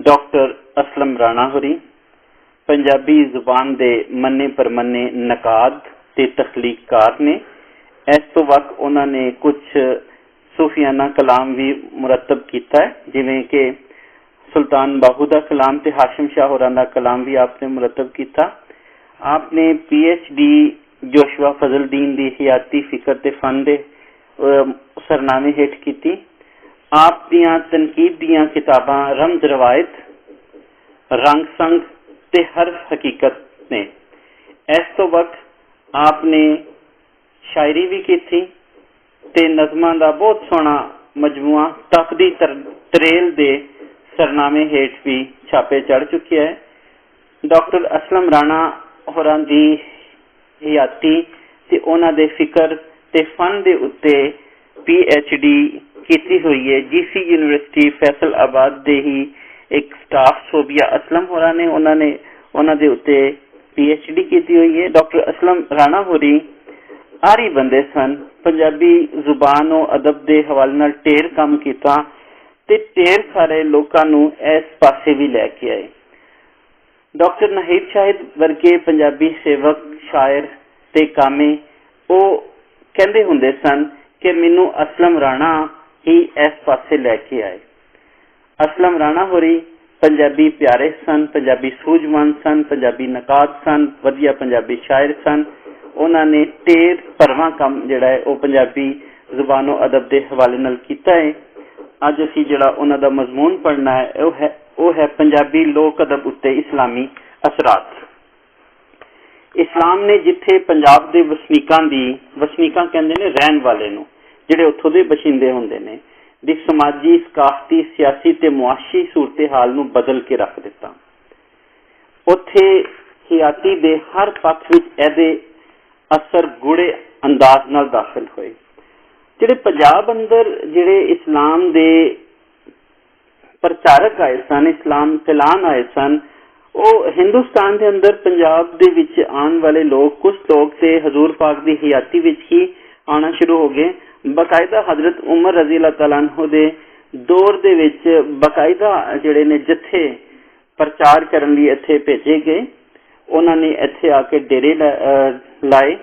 Doctor Aslam Rana होरी पंजाबी जुबान दे मन्ने परमन्ने नकाद ते तखलीककार ने। इस तो वक्त उन्होंने कुछ सूफियाना कलाम भी मुरतब किया है, जिमें कि सुल्तान बाहू का कलाम ते हाशिम शाह होरां दा कलाम भी आपने मुरतब किया। आपने PhD जोशुआ फजलदीन दी हयाती फिक्र ते फन दे सरनामे हेठ की। आप दियां तनकीद दियां किताबां रमज रवायत, रंग संग ते हर्फ हकीकत ने। इस तो वक्त आपने शायरी भी की थी ते नज़मां दा बहुत सोहना मजमुआ तफदी तरेल दे सरनामे हेठ भी छापे चढ़ चुके हैं। डॉक्टर असलम राणा होरां दी हयाती ते उन्हां दे फिक्र ते फन दे उत्ते PhD की हुई है। GC यूनिवर्सिटी फैसलाबाद दे ही एक स्टाफ सोबिया असलम होरा ने उन्हां दे उत्ते PhD की हुई है। डॉक्टर असलम राणा होरी आरी बंदे सन, पंजाबी जुबान और अदब दे हवाले नाल ढेर काम कीता ते ढेर सारे लोकां नूं इस पासे भी लैके आए। डॉक्टर नाहिद शाहिद वर्गे पंजाबी सेवक शायर ते कामे वो कहंदे हुंदे सन कि मैनू असलम राणा ही इस पासे लैके आए। असलम राणा होरी पंजाबी प्यारे सन, पंजाबी सूझवान सन, पंजाबी नकाद सन, वधिया पंजाबी शायर सन। उन्होंने ढेर भरवां काम जिहड़ा है वो पंजाबी जुबानो अदब के हवाले नाल कीता है। अज असीं जिहड़ा उन्हां दा मजमून पढ़ना है वो है पंजाबी लोक अदब उत्ते इस्लामी असरात। इस्लाम ने जिथे पंजाब के वसनीकां कहंदे ने रहन वाले नूं, जिहड़े उत्थों दे बशिंदे हुंदे ने, दी समाजी, सकाफती, सियासी ते मुआशी सूरत हाल नूं बदल के रख दिता। उत्थे हयाती दे हर पक्ष विच इहदे असर गूढ़े अंदाज नाल दाखिल होए। जिहड़े पंजाब अंदर जिहड़े इस्लाम दे प्रचारक आए सन, इस्लाम फैलान आए सन, वो हिंदुस्तान के अंदर पंजाब दे विच आने वाले लोग, कुछ लोग ते हजूर पाक दी हयाती विच ही आना शुरू हो गए। बाकायदा हजरत उमर रजी अल्लाह तआला अन्हु दे दौर दे विच बाकायदा जिहड़े ने जत्थे प्रचार करन लई इत्थे भेजे गए। उन्होंने इत्थे आके डेरे लाए।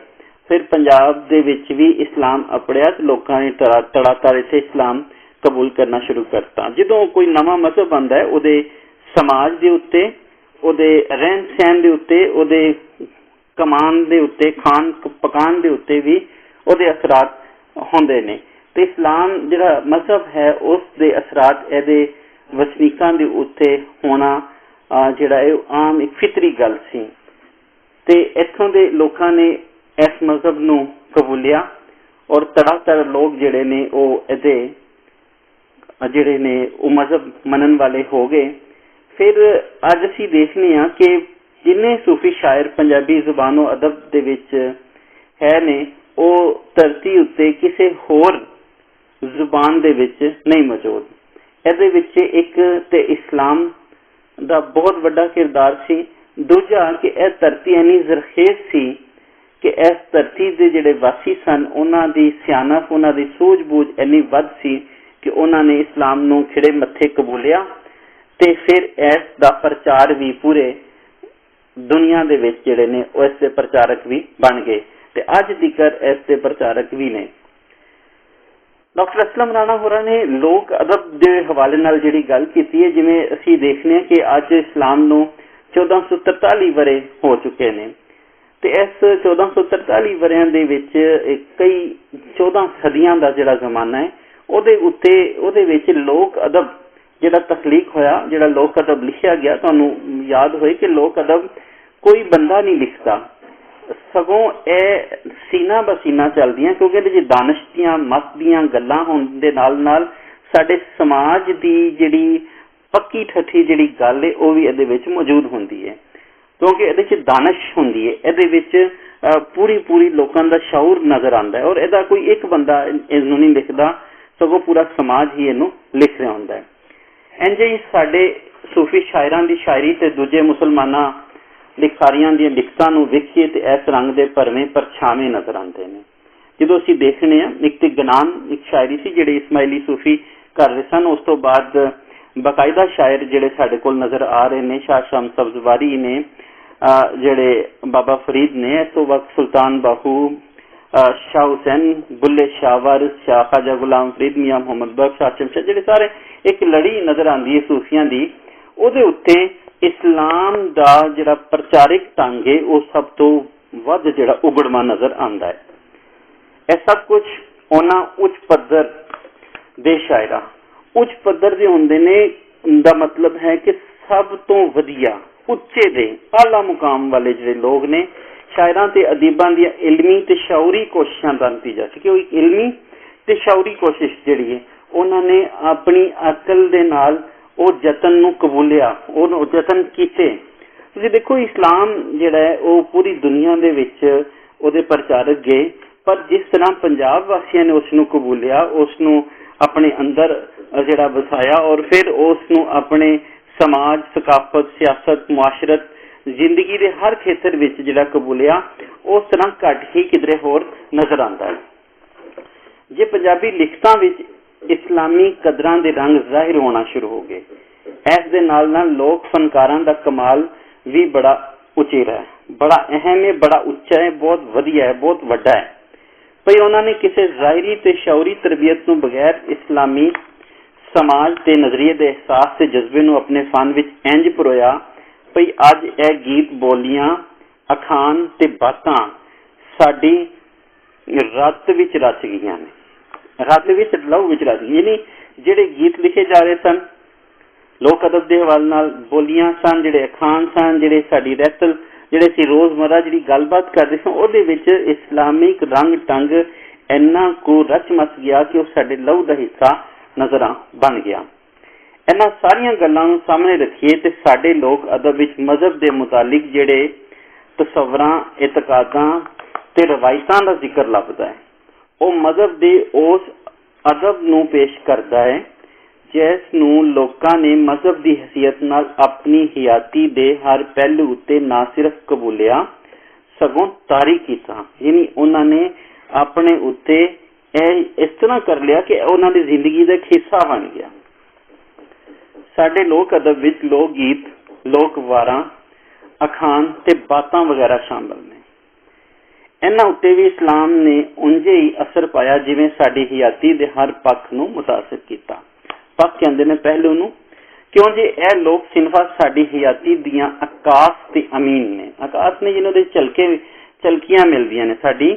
फिर पंजाब दे विच भी इस्लाम अपड़िया ते लोकां ने तड़ाताड़ इत्थे इस्लाम कबूल करना शुरू करता। जदों कोई नवां मजहब आंदा है, उहदे समाज दे उत्ते, उहदे रहन सहन दे उत्ते, उहदे कमान दे उत्ते, खान पकान दे उत्ते भी उहदे असरात होंदे ने। ते इस्लाम जिहड़ा मजहब है उस दे असरात इहदे वसनीकां दे उत्ते होना जिहड़ा है आम एक फितरी गल सी। ते इत्थों दे लोकां ने इस मजहब नूं कबूलिया और तड़ातड़ लोग जिहड़े ने ओह इहदे जिहड़े ने ओह मजहब मनन वाले हो गए। फिर अज असीं देखने आ कि जिन्ने सूफी शायर पंजाबी जुबानो अदब दे विच है ने, ओह धरती उत्ते किसी होर जुबान दे विच नहीं मौजूद। इहदे विच एक ते इस्लाम दा बहुत वड्डा किरदार सी, दूजा कि यह धरती इन्नी जरखेज सी कि इस धरती के जिहड़े वासी सन उन्हां दी सियानत, उन्हां दी सूझबूझ इन्नी वध सी कि उन्हां ने इस्लाम नूं खिड़े मत्थे कबूलिया ते फिर इस दा प्रचार भी पूरे दुनिया दे विच जिहड़े ने उस दे प्रचारक भी बन गए ते अज तिकर इस दे प्रचारक भी ने। डॉक्टर असलम राणा होरां ने लोक अदब के हवाले नाल जिहड़ी गल कीती है, जिवें असीं देखने कि अज इस्लाम नूं 1443 वरे हो चुके ने ते इस 1443 वरियां दे विच कई 14 सदियां दा जिहड़ा जमाना है ਉਹਦੇ ਉੱਤੇ ਉਹਦੇ ਵਿੱਚ ਲੋਕ ਅਦਬ ਜਿਹੜਾ ਤਖਲੀਕ ਹੋਇਆ, ਜਿਹੜਾ ਲੋਕ ਅਦਬ ਲਿਖਿਆ ਗਿਆ। ਤੁਹਾਨੂੰ ਯਾਦ ਹੋਏ ਕਿ ਲੋਕ ਅਦਬ ਕੋਈ ਬੰਦਾ ਨਹੀਂ ਲਿਖਦਾ, ਸਗੋਂ ਇਹ ਸੀਨਾ ਬਸੀਨਾ ਚੱਲਦੀਆਂ, ਕਿਉਂਕਿ ਇਹਦੇ 'ਚ ਦਾਨਿਸ਼ ਦੀਆਂ ਮਤ ਦੀਆਂ ਗੱਲਾਂ ਹੋਣ ਦੇ ਨਾਲ ਨਾਲ ਸਾਡੇ ਸਮਾਜ ਦੀ ਜਿਹੜੀ ਪੱਕੀ ਠੱਠੀ ਜਿਹੜੀ ਗੱਲ ਹੈ ਉਹ ਵੀ ਇਹਦੇ ਵਿੱਚ ਮੌਜੂਦ ਹੁੰਦੀ ਹੈ, ਕਿਉਂਕਿ ਇਹਦੇ 'ਚ ਦਾਨਿਸ਼ ਹੁੰਦੀ ਹੈ। ਇਹਦੇ ਵਿੱਚ ਪੂਰੀ ਲੋਕਾਂ ਦਾ ਸ਼ਊਰ ਨਜ਼ਰ ਆਉਂਦਾ ਹੈ ਔਰ ਇਹਦਾ ਕੋਈ ਇੱਕ ਬੰਦਾ ਇਹਨੂੰ ਨਹੀਂ ਲਿਖਦਾ, ਸਗੋਂ पूरा समाज ही इनू लिख रहा होंदा है। इंज ही साडे सूफी शायरां दी शायरी ते दूजे मुसलमानां लिखारियां दी लिखतां नूं वेखीए ते इस रंग दे भरवें परछावें नजर आउंदे ने। जदों असीं देखने आ, एक ते गनान एक शायरी सी जिहड़ी इस्माइली सूफी कर रहे सन, उस तो बाद बाकायदा शायर जिहड़े साडे कोल नज़र आ रहे ने, शाह शाम सब्जवारी ने, जिहड़े बाबा फरीद ने, इस तो वक्त सुल्तान बाहू, शाह हुसैन, बुल्ले शाह वारिस, शाह ख्वाजा गुलाम फरीद, मियां मोहम्मद बख्श, आसिम शाह, जिहड़े सारे एक लड़ी नज़र आती है सूफियां दी, उहदे उत्ते इस्लाम दा जिहड़ा प्रचारिक ढंग है वो सब तो वध जिहड़ा उगड़मा नज़र आंदा है। यह सब कुछ उन्हां उच्च पद्धर दे शायरा, उच्च पद्धर दे हुंदे ने दा मतलब है कि सब तो वधिया उच्चे दे आला मुकाम वाले जिहड़े लोग ने, शायरां ते अदीबां दी इलमी ते शौरी कोशिशां दा नतीजा सी कि वो एक इलमी ते शौरी कोशिश जिहड़ी है उन्हां ने अपनी अकल दे नाल वो जतन नूं कबूलिया, वो जतन कीते। तुसीं देखो इस्लाम जिहड़ा है वो पूरी दुनिया दे विच उहदे प्रचारक गए, पर जिस तरह पंजाब वासियों ने उसनूं कबूलिया, उसनूं अपने अंदर जिहड़ा वसाया और फिर उसनूं अपने समाज, सकाफत, सियासत, मुआशरत, जिंदगी के हर खेतर विच जिहड़ा कबूलिया, उस तरह घट ही किधरे होर नज़र आंदा है। जे पंजाबी लिखतां विच इस्लामी कदरां दे रंग जाहिर होना शुरू हो गए, इस दे नाल नाल लोक फनकारां दा कमाल भी बड़ा उचेरा है, बड़ा अहम है, बड़ा उच्चा है, बहुत वधिया है, बहुत वड्डा है। भई उन्होंने किसी ज़ाहिरी ते शौरी तरबियत नूं बगैर इस्लामी समाज ते नज़रिए दे एहसास ते जज्बे नूं अपने फन विच इंज परोया भई अज यह गीत, बोलियां, अखान ते बातां साडी रत विच रच गईयां ने, रत विच लहू विच रच गई। यानी जिहड़े गीत लिखे जा रहे सन लोक अदब के हवाले नाल, बोलियां सन, जिहड़े अखान सन, जिहड़े साडी रहतल, जिहड़े सी रोजमर्रा जिहड़ी गलबात करदे सन, उहदे विच इस्लामिक रंग ढंग इन्ना को रच मच गया कि वह साडे लहू का हिस्सा नजर बन गया। इन्हां सारियां गल्लां नूं सामने रखिए ते साडे लोक अदब विच मजहब के मुतालिक जिहड़े तसव्वुरां, इतकादां ते रवायतां दा जिक्र लभदा है, वह मजहब के उस अदब नूं पेश करदा है जिस नूं लोकां ने मजहब की हैसियत नाल अपनी हयाती दे हर पहलू उत्ते ना सिर्फ कबूलिया सगों तारी कीता। यानी उन्होंने अपने उत्ते इस तरह कर लिया कि उन्होंने जिंदगी का एक हिस्सा बन गया। साडे लोक अदब विच लोक गीत, लोक वारां, अखान ते बातां वगैरह शामिल ने। इन्हां उत्ते भी इस्लाम ने उंजे ही असर पाया जिवें साडी हयाती दे हर पक्ष नूं मुतासिर कीता। पक्ष कहंदे ने पहलू नूं, क्यों जे यह लोग सिनफा साडी हयाती दियां आकाश ते अमीन ने। आकाश ने जिन्हां दे झलकियां मिलदियां ने, साडी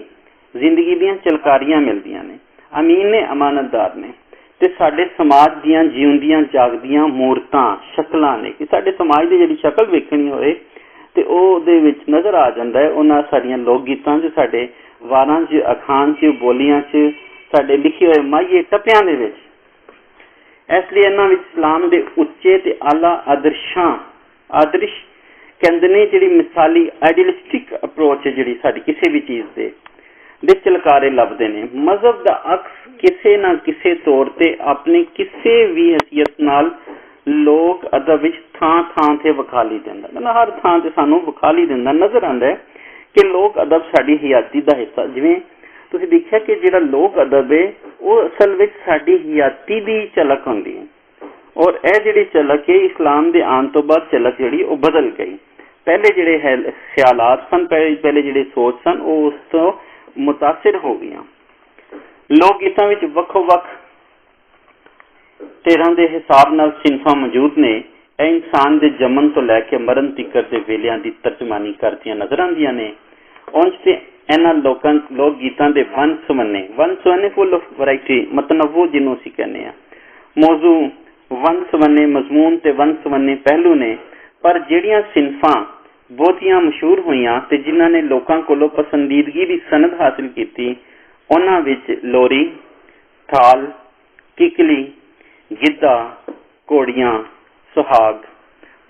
जिंदगी दियां चलकारियां मिलदियां ने। अमीन ने अमानतदार ने ते साडे समाज दियां जीउंदियां जागदियां मूरतां, शक्लां ने कि साडे समाज दी जिहड़ी शक्ल वेखणी होए ते ਉਹਦੇ ਵਿੱਚ ਨਜ਼ਰ ਆ ਜਾਂਦਾ ਹੈ ਉਹਨਾਂ ਸਾਡੀਆਂ ਲੋਕ ਗੀਤਾਂ 'ਚ, ਸਾਡੇ ਵਾਰਾਂ 'ਚ, ਅਖਾਣ 'ਚ, ਬੋਲੀਆਂ 'ਚ, ਸਾਡੇ ਲਿਖੇ ਹੋਏ ਮਾਈਏ ਟੱਪਿਆਂ ਦੇ ਵਿੱਚ। ਇਸ ਲਈ ਇਹਨਾਂ ਵਿੱਚ ਇਸਲਾਮ ਦੇ ਉੱਚੇ ਤੇ ਆਲਾ ਆਦਰਸ਼ ਕਹਿੰਦੇ ਨੇ, ਜਿਹੜੀ ਮਿਸਾਲੀ ਆਈਡੀਅਲਿਸਟਿਕ ਅਪਰੋਚ ਹੈ ਜਿਹੜੀ ਸਾਡੀ ਕਿਸੇ ਵੀ ਚੀਜ਼ ਦੇ ਚਲਕਾਰੇ ਲੱਭਦੇ ਨੇ। ਮਜ਼ਹਬ ਦਾ ਅਕਸ ਕਿਸੇ ਨਾ ਕਿਸੇ ਤੌਰ ਤੇ ਆਪਣੀ ਕਿਸੇ ਵੀ ਹੈਸੀਅਤ ਨਾਲ ਲੋਕ ਅਦਬ ਵਿੱਚ ਥਾਂ ਤੇ ਵਿਖਾਲੀ ਦਿੰਦਾ, ਮਤਲਬ ਹਰ ਥਾਂ ਤੇ ਸਾਨੂੰ ਵਿਖਾਲੀ ਦਿੰਦਾ ਨਜ਼ਰ ਆਉਂਦਾ ਹੈ ਕਿ ਲੋਕ ਅਦਬ ਸਾਡੀ ਹਯਾਤੀ ਦਾ ਹਿੱਸਾ। ਜਿਵੇਂ ਤੁਸੀਂ ਦੇਖਿਆ ਕਿ ਜਿਹੜਾ ਲੋਕ ਅਦਬ ਹੈ ਉਹ ਅਸਲ ਵਿੱਚ ਸਾਡੀ ਹਯਾਤੀ ਦੀ ਝਲਕ ਹੁੰਦੀ ਹੈ, ਔਰ ਇਹ ਜਿਹੜੀ ਝਲਕ ਹੈ ਇਸਲਾਮ ਦੇ ਆਉਣ ਤੋਂ ਬਾਅਦ ਝਲਕ ਜਿਹੜੀ ਉਹ ਬਦਲ ਗਈ। ਪਹਿਲੇ ਜਿਹੜੇ ਖਿਆਲਾਤ ਸਨ, ਪਹਿਲੇ ਜਿਹੜੇ ਸੋਚ ਸਨ, ਉਹ ਉਸ ਤੋਂ ਮੁਤਾਸਿਰ ਹੋ ਗਈਆਂ। ਲੋਕ ਗੀਤਾਂ ਵਿੱਚ ਵੱਖੋ ਵੱਖ ਧਿਰਾਂ ਦੇ ਹਿਸਾਬ ਨਾਲ ਸਿਨਫਾਂ ਮੌਜੂਦ ਨੇ। ਇਹ ਇਨਸਾਨ ਦੇ ਜੰਮਣ ਤੋਂ ਲੈ ਕੇ ਮਰਨ ਤੀਕਰ ਦੇ ਵੇਲਿਆਂ ਦੀ ਤਰਜਮਾਨੀ ਕਰਦੀਆਂ ਨਜ਼ਰ ਆਉਂਦੀਆਂ ਨੇ। ਉਂਝ ਤੇ ਇਹਨਾਂ ਲੋਕ ਗੀਤਾਂ ਦੇ ਵੰਨ ਸੁਵੰਨੇ ਫੁੱਲ ਆਫ ਵੈਰਾਈਟੀ, ਮਤਨਵੂ ਜਿਹਨੂੰ ਅਸੀਂ ਕਹਿੰਦੇ ਹਾਂ, ਮੌਜ਼ੂ ਵੰਨ ਸੁਵੰਨੇ ਮਜ਼ਮੂਨ ਤੇ ਵੰਨ ਸੁਵੰਨੇ ਪਹਿਲੂ ਨੇ। ਪਰ ਜਿਹੜੀਆਂ ਸਿਨਫਾਂ ਬਹੁਤੀਆਂ ਮਸ਼ਹੂਰ ਹੋਈਆਂ ਤੇ ਜਿਨ੍ਹਾਂ ਨੇ ਲੋਕਾਂ ਕੋਲੋਂ ਪਸੰਦੀਦਗੀ ਦੀ ਸਨਦ ਹਾਸਿਲ ਕੀਤੀ, ਉਹਨਾਂ ਵਿੱਚ ਲੋਰੀ, ਥਾਲ, ਕਿਕਲੀ, ਗਿੱਧਾ, ਘੋੜੀਆਂ, ਸੁਹਾਗ,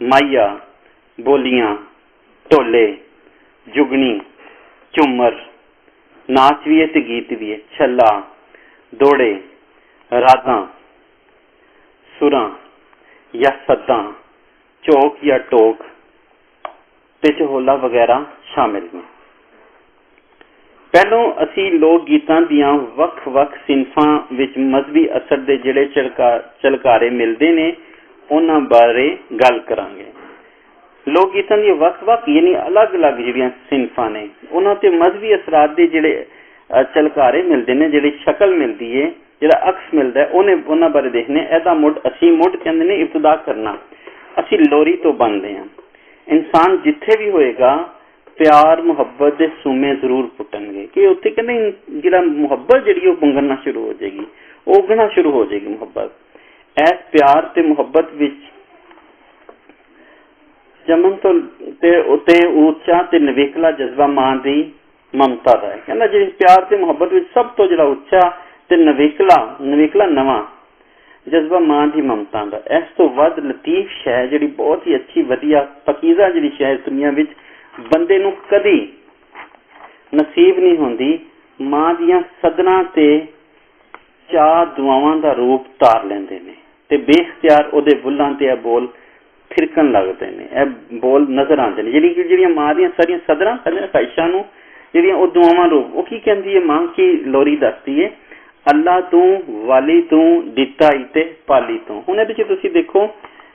ਮਾਈਆ, ਬੋਲੀਆਂ, ਢੋਲੇ, ਜੁਗਨੀ, ਝੂਮਰ, ਨਾਚ ਵੀ ਹੈ ਤੇ ਗੀਤ ਵੀ ਹੈ, ਛੱਲਾ, ਦੋੜੇ, ਰਾਗਾਂ, ਸੁਰਾਂ ਜਾਂ ਸੱਦਾਂ, ਝੋਕ ਜਾਂ ਟੋਕ ਤੇ ਝੋਲਾ ਵਗੈਰਾ ਸ਼ਾਮਿਲ ਨੇ। ਪਹਿਲੋਂ ਅਸੀਂ ਲੋਕ ਗੀਤਾਂ ਦੀਆਂ ਵੱਖ-ਵੱਖ ਸਿਨਫਾਂ ਵਿੱਚ ਮਜ਼ਹਬੀ ਅਸਰ ਦੇ ਜਿਹੜੇ ਝਲਕਾਰੇ ਮਿਲਦੇ ਨੇ ਉਹਨਾਂ ਬਾਰੇ ਗੱਲ ਕਰਾਂਗੇ। ਲੋਕ ਗੀਤਾਂ ਦੀਆਂ ਵੱਖ-ਵੱਖ ਯਾਨੀ ਅਲੱਗ-ਅਲੱਗ ਜਿਹੜੀਆਂ ਸਿਨਫਾਂ ਨੇ, ਉਹਨਾਂ ਤੇ ਮਜ਼ਹਬੀ ਅਸਰਾਤ ਦੇ ਜਿਹੜੇ ਝਲਕਾਰੇ ਮਿਲਦੇ ਨੇ, ਜਿਹੜੀ ਸ਼ਕਲ ਮਿਲਦੀ ਹੈ, ਜਿਹੜਾ ਅਕਸ ਮਿਲਦਾ ਹੈ, ਉਹਨਾਂ ਬਾਰੇ ਦੇਖਣੇ। ਇਹਦਾ ਮੁੱਢ ਕਹਿੰਦੇ ਨੇ ਇਬਤਦਾ ਕਰਨਾ। ਅਸੀਂ ਲੋਰੀ ਤੋਂ ਬਣਦੇ ਹਾਂ। ਇਨਸਾਨ ਜਿੱਥੇ ਵੀ ਹੋਏਗਾ ਪਿਆਰ ਮੁਹੱਬਤ ਦੇ ਸੂਮੇ ਜ਼ਰੂਰ ਪੁੱਟਣਗੇ, ਕਿ ਉੱਥੇ ਕਹਿੰਦੇ ਜਿਹੜਾ ਮੁਹੱਬਤ ਜਿਹੜੀ ਉਹ ਪੁੰਗਣਾ ਸ਼ੁਰੂ ਹੋ ਜਾਏਗੀ, ਉਗਣਾ ਸ਼ੁਰੂ ਹੋ ਜਾਏਗੀ ਮੁਹੱਬਤ। ਇਸ ਪਿਆਰ ਤੇ ਮੁਹੱਬਤ ਵਿੱਚ ਜਮਨ ਤੋਂ ਤੇ ਉੱਤੇ ਉੱਚਾ ਤੇ ਨਵੇਕਲਾ ਜਜ਼ਬਾ ਮਾਂ ਦੀ ਮਮਤਾ ਦਾ ਹੈ। ਕਹਿੰਦਾ ਜਿਹੜੀ ਪਿਆਰ ਤੇ ਮੁਹੱਬਤ ਵਿੱਚ ਸਭ ਤੋਂ ਜਿਹੜਾ ਉੱਚਾ ਤੇ ਨਵੇਕਲਾ ਨਵਾਂ ਜਜ਼ਬਾ ਮਾਂ ਦੀ ਮਮਤਾ ਦਾ। ਇਸ ਤੋਂ ਵੱਧ ਲਤੀਫ ਸ਼ੈ ਜਿਹੜੀ ਬਹੁਤ ਹੀ ਅੱਛੀ ਵਧੀਆ ਪਕੀਜ਼ਾ ਜਿਹੜੀ ਸ਼ੈ ਇਸ ਦੁਨੀਆ ਵਿੱਚ ਬੰਦੇ ਨੂੰ ਕਦੀ ਨਸੀਬ ਨਹੀਂ ਹੁੰਦੀ। ਮਾਂ ਦੀਆਂ ਸਦਨਾਂ ਤੇ ਚਾਹ ਦੁਆਵਾਂ ਦਾ ਰੂਪ ਧਾਰ ਲੈਂਦੇ ਨੇ ਤੇ ਬੇਖਤਿਆਰ ਉਹਦੇ ਬੁੱਲਾਂ ਤੇ ਇਹ ਬੋਲ ਫਿਰਕਣ ਲੱਗਦੇ ਨੇ, ਇਹ ਬੋਲ ਨਜ਼ਰ ਆਉਂਦੇ ਨੇ। ਜਿਹੜੀਆਂ ਮਾਂ ਦੀਆਂ ਸਾਰੀਆਂ ਸਦਰਾਂ ਖਾਹਿਸ਼ਾਂ ਨੂੰ ਜਿਹੜੀਆਂ ਉਹ ਦੁਆਵਾਂ ਰੂਪ, ਉਹ ਕੀ ਕਹਿੰਦੀ ਹੈ ਮਾਂ? ਕੀ ਲੋਰੀ ਦੱਸਦੀ ਹੈ, ਅੱਲਾ ਤੂੰ ਵਾਲੀ ਤੂੰ ਦਿੱਤਾ ਹੀ ਤੇ ਪਾਲੀ ਤੂੰ। ਹੁਣ ਇਹਦੇ ਚ ਤੁਸੀਂ ਦੇਖੋ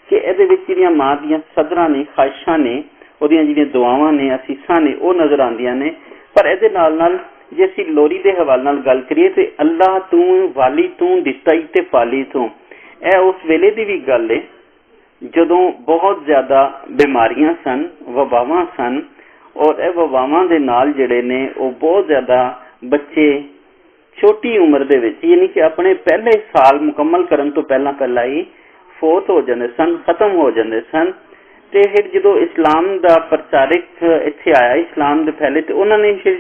ਕਿ ਇਹਦੇ ਵਿੱਚ ਜਿਹੜੀਆਂ ਮਾਂ ਦੀਆਂ ਸਦਰਾਂ ਨੇ, ਖਾਹਿਸ਼ਾਂ ਨੇ, ਉਹਦੀਆਂ ਜਿਹੜੀਆਂ ਦੁਆਵਾਂ ਨੇ, ਅਸੀਸਾਂ ਨੇ, ਉਹ ਨਜ਼ਰ ਆਉਂਦੀਆਂ ਨੇ। ਪਰ ਇਹਦੇ ਨਾਲ ਜੇ ਅਸੀਂ ਲੋਰੀ ਦੇ ਹਵਾਲੇ ਨਾਲ ਗੱਲ ਕਰੀਏ ਤੇ ਅੱਲਾ ਤੂੰ ਵਾਲੀ ਤੂੰ ਦਿੱਤਾ ਹੀ ਤੇ ਪਾਲੀ ਤੂੰ, ਇਹ ਉਸ ਵੇਲੇ ਦੀ ਵੀ ਗੱਲ ਹੈ ਜਦੋਂ ਬਹੁਤ ਜ਼ਿਆਦਾ ਬਿਮਾਰੀਆਂ ਸਨ, ਵਬਾਵਾਂ ਸਨ, ਔਰ ਇਹ ਵਬਾਵਾਂ ਦੇ ਨਾਲ ਜਿਹੜੇ ਨੇ ਉਹ ਬਹੁਤ ਜ਼ਿਆਦਾ ਬੱਚੇ ਛੋਟੀ ਉਮਰ ਦੇ ਵਿੱਚ ਯਾਨੀ ਕਿ ਆਪਣੇ ਪਹਿਲੇ ਸਾਲ ਮੁਕੰਮਲ ਕਰਨ ਤੋਂ ਪਹਿਲਾਂ ਹੀ ਫੌਤ ਹੋ ਜਾਂਦੇ ਸਨ, ਖਤਮ ਹੋ ਜਾਂਦੇ ਸਨ। ਤੇ ਫਿਰ ਜਦੋਂ ਇਸਲਾਮ ਦਾ ਪ੍ਰਚਾਰਕ ਇੱਥੇ ਆਇਆ, ਇਸਲਾਮ ਦੇ ਫੈਲੇ, ਤੇ ਉਹਨਾਂ ਨੇ ਫਿਰ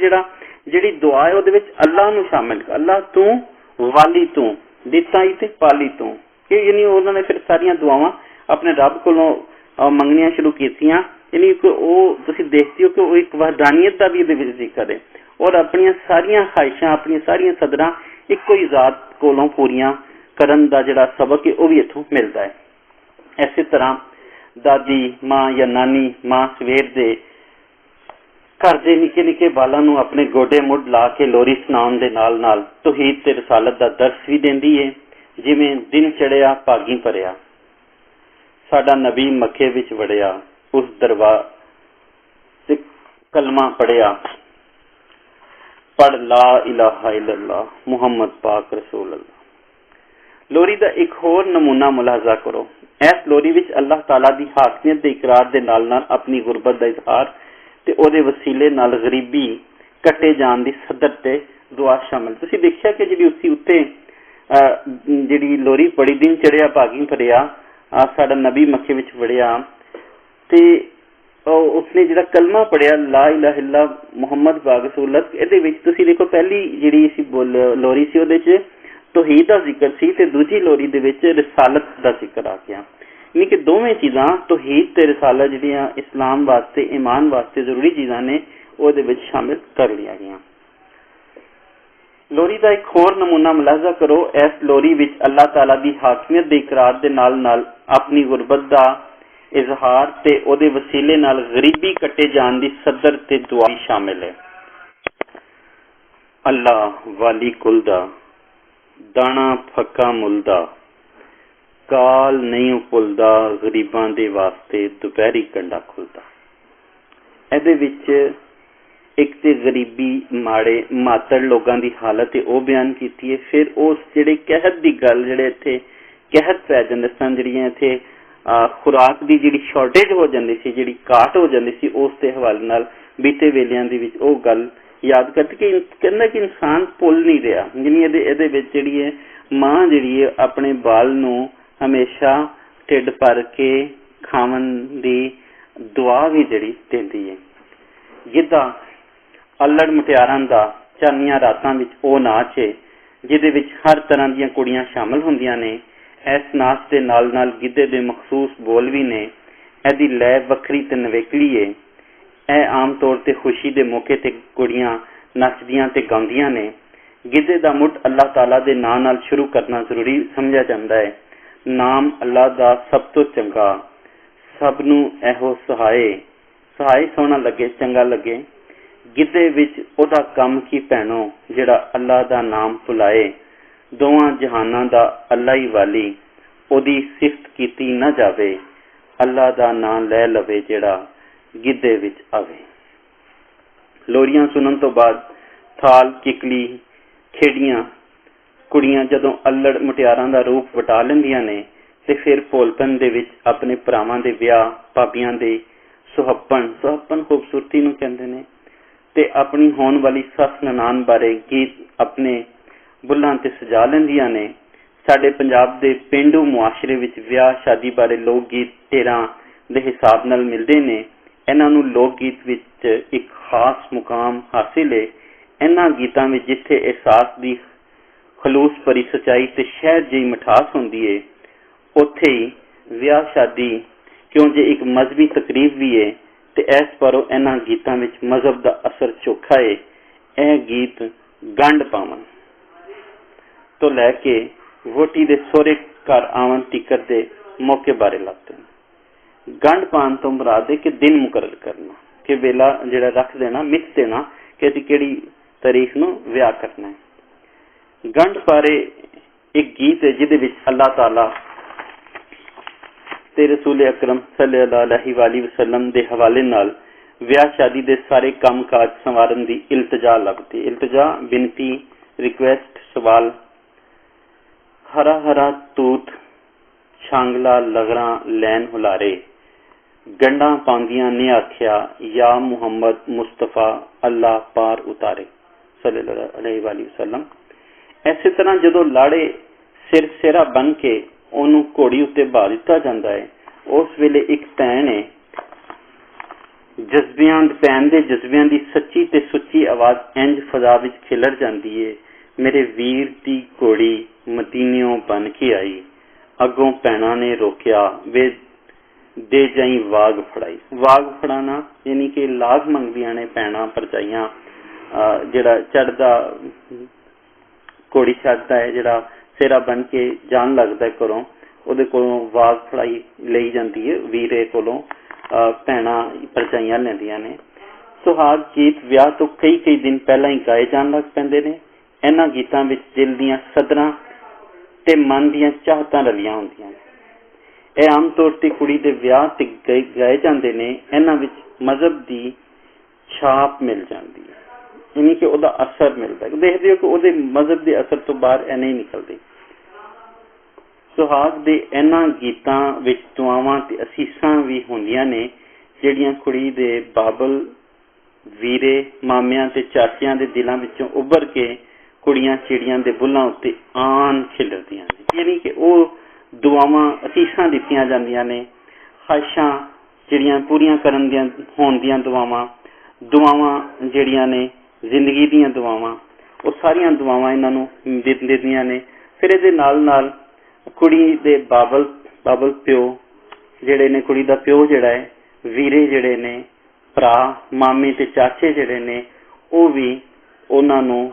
ਜਿਹੜੀ ਦੁਆ ਹੈ ਉਹਦੇ ਵਿੱਚ ਅੱਲਾ ਨੂੰ ਸ਼ਾਮਿਲ ਕਰ, ਅੱਲਾ ਤੂੰ ਵਾਲੀ ਤੂੰ ਦਿੱਤਾ ਹੀ ਤੇ ਪਾਲੀ ਤੂੰ, ਕਿ ਯਾਨੀ ਉਹਨਾਂ ਨੇ ਫਿਰ ਸਾਰੀਆਂ ਦੁਆਵਾਂ ਆਪਣੇ ਰੱਬ ਕੋਲੋਂ ਮੰਗਣੀਆਂ ਸ਼ੁਰੂ ਕੀਤੀਆਂ। ਯਾਨੀ ਕਿ ਉਹ ਤੁਸੀਂ ਦੇਖਦੇ ਹੋ ਕਿ ਉਹ ਇੱਕ ਵਹਦਾਨੀਅਤ ਦਾ ਵੀ ਇਹਦੇ ਵਿੱਚ ਜ਼ਿਕਰ ਹੈ, ਔਰ ਆਪਣੀਆਂ ਸਾਰੀਆਂ ਖਾਹਿਸ਼ਾਂ, ਆਪਣੀਆਂ ਸਾਰੀਆਂ ਸਦਰਾਂ ਇੱਕੋ ਹੀ ਜ਼ਾਤ ਕੋਲੋਂ ਪੂਰੀਆਂ ਕਰਨ ਦਾ ਜਿਹੜਾ ਸਬਕ ਹੈ ਉਹ ਵੀ ਇੱਥੋਂ ਮਿਲਦਾ ਹੈ। ਇਸੇ ਤਰ੍ਹਾਂ ਦਾਦੀ ਮਾਂ ਜਾਂ ਨਾਨੀ ਮਾਂ ਸਵੇਰ ਦੇ ਘਰ ਦੇ ਨਿੱਕੇ ਨਿੱਕੇ ਬਾਲਾਂ ਨੂੰ ਆਪਣੇ ਗੋਡੇ ਮੁੱਢ ਲਾ ਕੇ ਲੋਰੀ ਸੁਣਾਉਣ ਦੇ ਨਾਲ ਤੌਹੀਦ ਤੇ ਰਸਾਲਤ ਦਾ ਦਰਸ ਵੀ ਦਿੰਦੀ ਹੈ। ਜਿਵੇਂ ਦਿਨ ਚੜਿਆ ਭਾਗੀ ਭਰਿਆ, ਸਾਡਾ ਨਬੀ ਮੱਕੇ ਵਿੱਚ ਵੜਿਆ, ਉਸ ਦਰਬਾਰ ਤੇ ਕਲਮਾ ਪੜਿਆ, ਪੜ ਲਾ ਇਲਾਹਾ ਇਲੱਲਾਹ ਮੁਹੰਮਦ ਪਾਕ ਰਸੂਲ ਅੱਲਾਹ। ਲੋਰੀ ਦਾ ਇੱਕ ਹੋਰ ਨਮੂਨਾ ਮੁਲਾਜ਼ਾ ਕਰੋ। ਇਸ ਲੋਰੀ ਵਿੱਚ ਅੱਲਾਹ ਤਾਲਾ ਦੀ ਹਾਕਮੀਅਤ ਦੇ ਇਕਰਾਰ ਦੇ ਨਾਲ ਆਪਣੀ ਗੁਰਬਤ ਦਾ ਇਜ਼ਹਾਰ ਤੇ ਉਹਦੇ ਵਸੀਲੇ ਨਾਲ ਗਰੀਬੀ ਕੱਟੇ ਜਾਣ ਦੀ ਸਦਰ ਤੇ ਦੁਆ ਸ਼ਾਮਿਲ। ਤੁਸੀਂ ਦੇਖਿਆ ਕਿ ਜਿਹੜੀ ਉਸੀ ਉੱਤੇ ਜਿਹੜੀ ਲੋਰੀ ਪੜੀ, ਦਿਨ ਚੜਿਆ ਭਾਗੀ ਭਰਿਆ, ਸਾਡਾ ਨਬੀ ਮੱਕੇ ਵਿੱਚ ਵੜਿਆ, ਤੇ ਉਸਨੇ ਜਿਹੜਾ ਕਲਮਾ ਪੜਿਆ ਲਾ ਇਲਾਹਾ ਇਲਾ ਮੁਹੰਮਦ ਪਾਕ ਰਸੂਲ, ਇਹਦੇ ਵਿੱਚ ਤੁਸੀਂ ਦੇਖੋ ਪਹਿਲੀ ਜਿਹੜੀ ਸੀ ਲੋਰੀ ਸੀ ਉਹਦੇ ਚ ਤੌਹੀਦ ਦਾ ਜ਼ਿਕਰ ਸੀ ਤੇ ਦੂਜੀ ਲੋਰੀ ਦੇ ਵਿੱਚ ਰਿਸਾਲਤ ਦਾ ਜ਼ਿਕਰ ਆ ਗਿਆ। ਯਾਨੀ ਕਿ ਦੋਵੇਂ ਚੀਜ਼ਾਂ ਤੌਹੀਦ ਤੇ ਰਿਸਾਲਤ ਜਿਹੜੀਆਂ ਇਸਲਾਮ ਵਾਸਤੇ, ਈਮਾਨ ਵਾਸਤੇ ਜ਼ਰੂਰੀ ਚੀਜ਼ਾਂ ਨੇ, ਉਹਦੇ ਵਿੱਚ ਸ਼ਾਮਿਲ ਕਰ ਲਿਆ ਗਈਆਂ। ਲੋਰੀ ਦਾ ਇੱਕ ਹੋਰ ਨਮੂਨਾ ਮੁਲਾਜ਼ਾ ਕਰੋ। ਇਸ ਲੋਰੀ ਵਿੱਚ ਅੱਲਾਹ ਤਾਲਾ ਦੀ ਹਾਕਮੀਅਤ ਦੇ ਇਕਰਾਰ ਦੇ ਨਾਲ ਆਪਣੀ ਗੁਰਬਤ ਦਾ ਇਜ਼ਹਾਰ ਤੇ ਉਹਦੇ ਵਸੀਲੇ ਨਾਲ ਗਰੀਬੀ ਕੱਟੇ ਜਾਣ ਦੀ ਸਦਰ ਤੇ ਦੁਆ ਸ਼ਾਮਿਲ ਹੈ। ਅੱਲਾ ਵਾਲੀ ਕੁਲ ਦਾ ਦਾਣਾ ਫੱਕਾ ਮੁੱਲਦਾ, ਕਾਲ ਨਹੀਂ ਭੁੱਲਦਾ, ਗਰੀਬਾਂ ਦੇ ਵਾਸਤੇ ਦੁਪਹਿਰੀ ਕੰਡਾ ਖੁੱਲਦਾ। ਇਹਦੇ ਵਿੱਚ ਇੱਕ ਤੇ ਗਰੀਬੀ, ਮਾੜੇ ਮਾਤੜ ਲੋਕਾਂ ਦੀ ਹਾਲਤ ਹੈ ਉਹ ਬਿਆਨ ਕੀਤੀ ਹੈ। ਫਿਰ ਉਸ ਜਿਹੜੇ ਕਹਿਤ ਦੀ ਗੱਲ, ਜਿਹੜੇ ਇੱਥੇ ਕਹਿਤ ਪੈ ਜਾਂਦੇ ਸਨ, ਜਿਹੜੀਆਂ ਇੱਥੇ ਖੁਰਾਕ ਦੀ ਜਿਹੜੀ ਸ਼ਾਰਟੇਜ ਹੋ ਜਾਂਦੀ ਸੀ, ਜਿਹੜੀ ਘਾਟ ਹੋ ਜਾਂਦੀ ਸੀ, ਉਸ ਦੇ ਹਵਾਲੇ ਨਾਲ ਬੀਤੇ ਵੇਲਿਆਂ ਦੇ ਵਿੱਚ ਉਹ ਗੱਲ ਯਾਦ ਕਰਕੇ ਕਿ ਕਹਿੰਦਾ ਕਿ ਇਨਸਾਨ ਭੁੱਲ ਨਹੀਂ ਰਿਹਾ। ਜਿਵੇਂ ਇਹਦੇ ਵਿੱਚ ਜਿਹੜੀ ਹੈ ਮਾਂ ਜਿਹੜੀ ਹੈ ਆਪਣੇ ਬਾਲ ਨੂੰ ਹਮੇਸ਼ਾ ਢਿੱਡ ਭਰ ਕੇ ਖਾਵਣ ਦੀ ਦੁਆ ਵੀ ਜਿਹੜੀ ਦਿੰਦੀ ਹੈ। ਗਿੱਧਾ ਅਲੜ ਮੁਟਿਆਰਾਂ ਦਾ ਚਾਨੀਆਂ ਰਾਤਾਂ ਵਿੱਚ ਉਹ ਨਾਚ ਹੈ ਜਿਹਦੇ ਵਿੱਚ ਹਰ ਤਰ੍ਹਾਂ ਦੀਆਂ ਕੁੜੀਆਂ ਸ਼ਾਮਲ ਹੁੰਦੀਆਂ ਨੇ। ਇਸ ਨਾਚ ਦੇ ਨਾਲ ਗਿੱਧੇ ਦੇ ਮਖਸੂਸ ਬੋਲ ਵੀ ਨੇ। ਇਹਦੀ ਲੈ ਵੱਖਰੀ ਤੇ ਨਵੇਕਲੀ ਹੈ। ਇਹ ਆਮ ਤੌਰ ਤੇ ਖੁਸ਼ੀ ਦੇ ਮੌਕੇ ਤੇ ਕੁੜੀਆਂ ਨੱਚਦੀਆਂ ਤੇ ਗਾਉਂਦੀਆਂ ਨੇ। ਗਿੱਧੇ ਦਾ ਮੁੱਢ ਅੱਲਾਹ ਤਾਲਾ ਦੇ ਨਾਂ ਨਾਲ ਸ਼ੁਰੂ ਕਰਨਾ ਜ਼ਰੂਰੀ ਸਮਝਿਆ ਜਾਂਦਾ ਹੈ। ਨਾਮ ਅੱਲਾਹ ਦਾ ਸਭ ਤੋਂ ਚੰਗਾ, ਸਭ ਨੂੰ ਇਹੋ ਸਹਾਏ ਸੋਹਣਾ ਲੱਗੇ, ਚੰਗਾ ਲੱਗੇ। ਗਿੱਧੇ ਵਿੱਚ ਉਹਦਾ ਕੰਮ ਕੀ ਭੈਣੋ, ਜਿਹੜਾ ਅੱਲਾਹ ਦਾ ਨਾਮ ਭੁਲਾਏ। ਦੋਵਾਂ ਜਹਾਨਾਂ ਦਾ ਅੱਲਾ ਹੀ ਵਾਲੀ, ਉਹਦੀ ਸਿਫਤ ਕੀਤੀ ਨਾ ਜਾਵੇ, ਅੱਲਾ ਦਾ ਨਾਂ ਲੈ ਲਵੇ ਜਿਹੜਾ ਗਿੱਧੇ ਵਿੱਚ ਆਵੇ। ਲੋਰੀਆਂ ਸੁਣਨ ਤੋਂ ਬਾਅਦ ਥਾਲ, ਕਿਕਲੀ ਖੇਡੀਆਂ ਕੁੜੀਆਂ ਜਦੋਂ ਅੱਲੜ ਮੁਟਿਆਰਾਂ ਦਾ ਰੂਪ ਵਟਾ ਲੈਂਦੀਆਂ ਨੇ ਤੇ ਫਿਰ ਭੋਲਪਨ ਦੇ ਵਿੱਚ ਆਪਣੇ ਭਰਾਵਾਂ ਦੇ ਵਿਆਹ, ਭਾਬੀਆਂ ਦੇ ਸੁਹੱਪਣ ਖੂਬਸੂਰਤੀ ਨੂੰ ਕਹਿੰਦੇ ਨੇ, ਤੇ ਆਪਣੀ ਹੋਣ ਵਾਲੀ ਸੱਸ ਨਨਾਣ ਬਾਰੇ ਗੀਤ ਆਪਣੇ ਬੁੱਲਾਂ ਤੇ ਸਜਾ ਲੈਂਦੀਆਂ ਨੇ। ਸਾਡੇ ਪੰਜਾਬ ਦੇ ਪੇਂਡੂ ਮੁਆਸ਼ਰੇ ਵਿੱਚ ਵਿਆਹ ਸ਼ਾਦੀ ਬਾਰੇ ਲੋਕ ਗੀਤ ਢੇਰਾਂ ਦੇ ਹਿਸਾਬ ਨਾਲ ਮਿਲਦੇ ਨੇ। ਇਹਨਾਂ ਨੂੰ ਲੋਕ ਗੀਤ ਵਿੱਚ ਇੱਕ ਖਾਸ ਮੁਕਾਮ ਹਾਸਿਲ ਹੈ। ਇਹਨਾਂ ਗੀਤਾਂ ਵਿੱਚ ਜਿੱਥੇ ਅਹਿਸਾਸ ਦੀ ਖਲੂਸ ਭਰੀ ਸੱਚਾਈ ਤੇ ਸ਼ਹਿਦ ਜਿਹੀ ਮਿਠਾਸ ਹੁੰਦੀ ਹੈ, ਉੱਥੇ ਹੀ ਵਿਆਹ ਸ਼ਾਦੀ ਕਿਉਂ ਜੇ ਇੱਕ ਮਜ਼ਹਬੀ ਤਕਰੀਬ ਵੀ ਹੈ ਤੇ ਇਸ ਪਰੋਂ ਇਹਨਾਂ ਗੀਤਾਂ ਵਿੱਚ ਮਜ਼ਹਬ ਦਾ ਅਸਰ ਚੋਖਾ ਹੈ। ਇਹ ਗੀਤ ਗੰਢ ਪਾਵਨ ਤੋਂ ਲੈ ਕੇ ਵੋਟੀ ਦੇ ਸਹੁਰੇ ਘਰ ਆਵਣ ਤੀਕਰ ਦੇ ਮੌਕੇ ਬਾਰੇ ਲੱਗਦੇ ਨੇ। ਗੰਢ ਪਾਉਣ ਤੋਂ ਮੁਰਾਦ ਹੈ ਕਿ ਦਿਨ ਮੁਕਰਰ ਕਰਨਾ, ਕਿ ਵੇਲਾ ਜਿਹੜਾ ਰੱਖ ਦੇਣਾ, ਮਿਥ ਦੇਣਾ ਕਿ ਅਸੀਂ ਕਿਹੜੀ ਤਾਰੀਖ ਨੂੰ ਵਿਆਹ ਕਰਨਾ ਹੈ। ਗੰਢ ਬਾਰੇ ਇੱਕ ਗੀਤ ਹੈ ਜਿਹਦੇ ਵਿੱਚ ਅੱਲਾਹ ਤਾਲਾ ਤੇ ਰਸੂਲ ਅਕਰਮ ਸੱਲੱਲਾਹੁ ਅਲੈਹਿ ਵਸੱਲਮ ਦੇ ਹਵਾਲੇ ਨਾਲ ਵਿਆਹ ਸ਼ਾਦੀ ਦੇ ਸਾਰੇ ਕੰਮ ਕਾਜ ਸੰਵਾਰਨ ਦੀ ਇਲਤਜਾ ਲੱਭਦੀ। ਇਲਤਜਾ ਬਿਨਤੀ, ਰਿਕੁਐਸਟ, ਸਵਾਲ। ਹਰਾ ਹਰਾ ਤੂਤ ਛਾਂਗਲਾ ਲਗਰਾਂ ਲੈਣ ਹੁਲਾਰੇ, ਗੰਢਾਂ ਪਾਉਂਦੀਆਂ ਨੇ ਆਖਿਆ ਯਾ ਮੁਹੰਮਦ ਮੁਸਤਫਾ ਅੱਲਾ ਪਾਰ ਉਤਾਰੇ ਸੱਲੱਲਾਹੁ ਅਲੈਹਿ ਵਸੱਲਮ। ਇਸੇ ਤਰ੍ਹਾਂ ਜਦੋਂ ਲਾੜੇ ਸਿਰ ਸਿਰਾ ਬਣ ਕੇ ਉਹਨੂੰ ਘੋੜੀ ਉੱਤੇ ਬਹਾ ਦਿੱਤਾ ਜਾਂਦਾ ਹੈ, ਉਸ ਵੇਲੇ ਇੱਕ ਭੈਣ ਹੈ ਭੈਣ ਦੇ ਜਜ਼ਬਿਆਂ ਦੀ ਸੱਚੀ ਤੇ ਸੁੱਚੀ ਆਵਾਜ਼ ਇੰਝ ਫਜ਼ਾ ਵਿੱਚ ਖਿਲਰ ਜਾਂਦੀ ਹੈ, ਮੇਰੇ ਵੀਰ ਦੀ ਘੋੜੀ ਮਦੀਨਿਓਂ ਬਣ ਕੇ ਆਈ, ਅੱਗੋਂ ਭੈਣਾਂ ਨੇ ਰੋਕਿਆ ਵੇ ਦੇ ਜਾਈ ਵਾਗ ਫੜਾਈ। ਵਾਗ ਫੜਾਣਾ ਯਾਨੀ ਕਿ ਲਾਗ ਮੰਗਦੀਆਂ ਨੇ ਭੈਣਾਂ ਭਰਜਾਈਆਂ। ਜਿਹੜਾ ਚੜਦਾ ਘੋੜੀ ਚੜਦਾ ਹੈ, ਜਿਹੜਾ ਸਿਰਾ ਬਣ ਕੇ ਜਾਣ ਲੱਗਦਾ ਘਰੋਂ, ਉਹਦੇ ਕੋਲੋਂ ਵਾਗ ਫੜਾਈ ਲਈ ਜਾਂਦੀ ਹੈ। ਵੀਰੇ ਕੋਲੋਂ ਭੈਣਾਂ ਭਰਜਾਈਆਂ ਲੈਂਦੀਆਂ ਨੇ। ਸੁਹਾਗ ਗੀਤ ਵਿਆਹ ਤੋਂ ਕਈ ਦਿਨ ਪਹਿਲਾਂ ਹੀ ਗਾਏ ਜਾਣ ਲੱਗ ਪੈਂਦੇ ਨੇ। ਇਹਨਾਂ ਗੀਤਾਂ ਵਿੱਚ ਦਿਲ ਦੀਆਂ ਸਦਰਾਂ ਤੇ ਮਨ ਦੀਆਂ ਚਾਹਤਾਂ ਰਲੀਆਂ ਹੁੰਦੀਆਂ ਨੇ। ਇਹ ਆਮ ਤੌਰ ਤੇ ਕੁੜੀ ਦੇ ਵਿਆਹ ਤੇ ਗਾਏ ਜਾਂਦੇ ਨੇ। ਇਹਨਾਂ ਵਿੱਚ ਮਜ਼ਹਬ ਦੀ ਛਾਪ ਮਿਲ ਜਾਂਦੀ ਹੈ, ਯਾਨੀ ਕਿ ਉਹਦਾ ਅਸਰ ਮਿਲਦਾ। ਦੇਖਦੇ ਹੋ ਕਿ ਉਹਦੇ ਮਜ਼ਹਬ ਦੇ ਅਸਰ ਤੋਂ ਬਾਹਰ ਇਹ ਨਹੀਂ ਨਿਕਲਦੇ। ਸੁਹਾਗ ਦੇ ਇਹਨਾਂ ਗੀਤਾਂ ਵਿੱਚ ਦੁਆਵਾਂ ਤੇ ਅਸੀਸਾਂ ਵੀ ਹੁੰਦੀਆਂ ਨੇ, ਜਿਹੜੀਆਂ ਕੁੜੀ ਦੇ ਬਾਬਲ, ਵੀਰੇ, ਮਾਮਿਆਂ ਤੇ ਚਾਚਿਆਂ ਦੇ ਦਿਲਾਂ ਵਿੱਚੋਂ ਉੱਭਰ ਕੇ ਕੁੜੀਆਂ ਚਿੜੀਆਂ ਦੇ ਬੁੱਲਾਂ ਉੱਤੇ ਆਨ ਖਿਲਰਦੀਆਂ ਨੇ। ਯਾਨੀ ਕਿ ਉਹ ਦੁਆਵਾਂ ਅਸੀਸਾਂ ਦਿੱਤੀਆਂ ਜਾਂਦੀਆਂ ਨੇ, ਖਾਹਿਸ਼ਾਂ ਜਿਹੜੀਆਂ ਪੂਰੀਆਂ ਕਰਨ ਦੀਆਂ ਹੋਣ ਦੀਆਂ ਦੁਆਵਾਂ ਜਿਹੜੀਆਂ ਨੇ ਜ਼ਿੰਦਗੀ ਦੀਆਂ ਦੁਆਵਾਂ, ਉਹ ਸਾਰੀਆਂ ਦੁਆਵਾਂ ਇਹਨਾਂ ਨੂੰ ਦਿੰਦੀਆਂ ਨੇ। ਫਿਰ ਇਹਦੇ ਨਾਲ ਕੁੜੀ ਦੇ ਬਾਬਲ ਪਿਓ ਜਿਹੜੇ ਨੇ, ਕੁੜੀ ਦਾ ਪਿਓ ਜਿਹੜਾ ਹੈ, ਵੀਰੇ ਜਿਹੜੇ ਨੇ, ਭਰਾ, ਮਾਮੇ ਤੇ ਚਾਚੇ ਜਿਹੜੇ ਨੇ, ਉਹ ਵੀ ਉਹਨਾਂ ਨੂੰ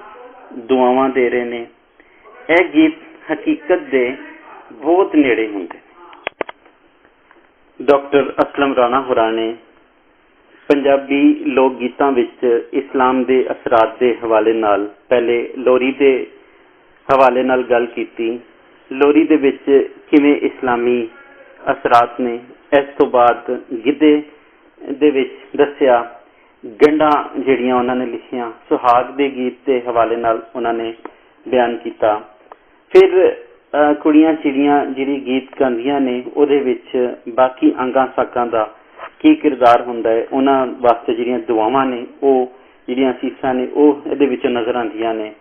ਦੁਆਵਾਂ ਦੇ ਰਹੇ ਨੇ। ਇਹ ਗੀਤ ਹਕੀਕਤ ਦੇ ਬਹੁਤ ਨੇੜੇ ਹੁੰਦੇ ਨੇ। ਡਾਕਟਰ ਅਸਲਮ ਰਾਣਾ ਹੋਰਾਂ ਨੇ ਪੰਜਾਬੀ ਲੋਕ ਗੀਤਾਂ ਵਿੱਚ ਇਸਲਾਮ ਦੇ ਅਸਰਾਤ ਦੇ ਹਵਾਲੇ ਨਾਲ ਪਹਿਲੇ ਲੋਰੀ ਦੇ ਹਵਾਲੇ ਨਾਲ ਗੱਲ ਕੀਤੀ। ਲੋਰੀ ਦੇ ਵਿੱਚ ਕਿਵੇਂ ਇਸਲਾਮੀ ਅਸਰਾਤ ਨੇ, ਇਸ ਤੋਂ ਬਾਅਦ ਗਿੱਧੇ ਦੇ ਵਿੱਚ ਦੱਸਿਆ, ਗੰਢਾਂ ਜਿਹੜੀਆਂ ਉਹਨਾਂ ਨੇ ਲਿਖੀਆਂ, ਸੁਹਾਗ ਦੇ ਗੀਤ ਦੇ ਹਵਾਲੇ ਨਾਲ ਉਹਨਾਂ ਨੇ ਬਿਆਨ ਕੀਤਾ। ਫਿਰ ਕੁੜੀਆਂ ਚਿੜੀਆਂ ਜਿਹੜੀ ਗੀਤ ਗਾਉਂਦੀਆਂ ਨੇ, ਉਹਦੇ ਵਿੱਚ ਬਾਕੀ ਅੰਗਾਂ ਸਾਕਾਂ ਦਾ ਕੀ ਕਿਰਦਾਰ ਹੁੰਦਾ ਹੈ, ਉਹਨਾਂ ਵਾਸਤੇ ਜਿਹੜੀਆਂ ਦੁਆਵਾਂ ਨੇ, ਉਹ ਜਿਹੜੀਆਂ ਅਸੀਸਾਂ ਨੇ, ਉਹ ਇਹਦੇ ਵਿੱਚੋਂ ਨਜ਼ਰ ਆਉਂਦੀਆਂ ਨੇ।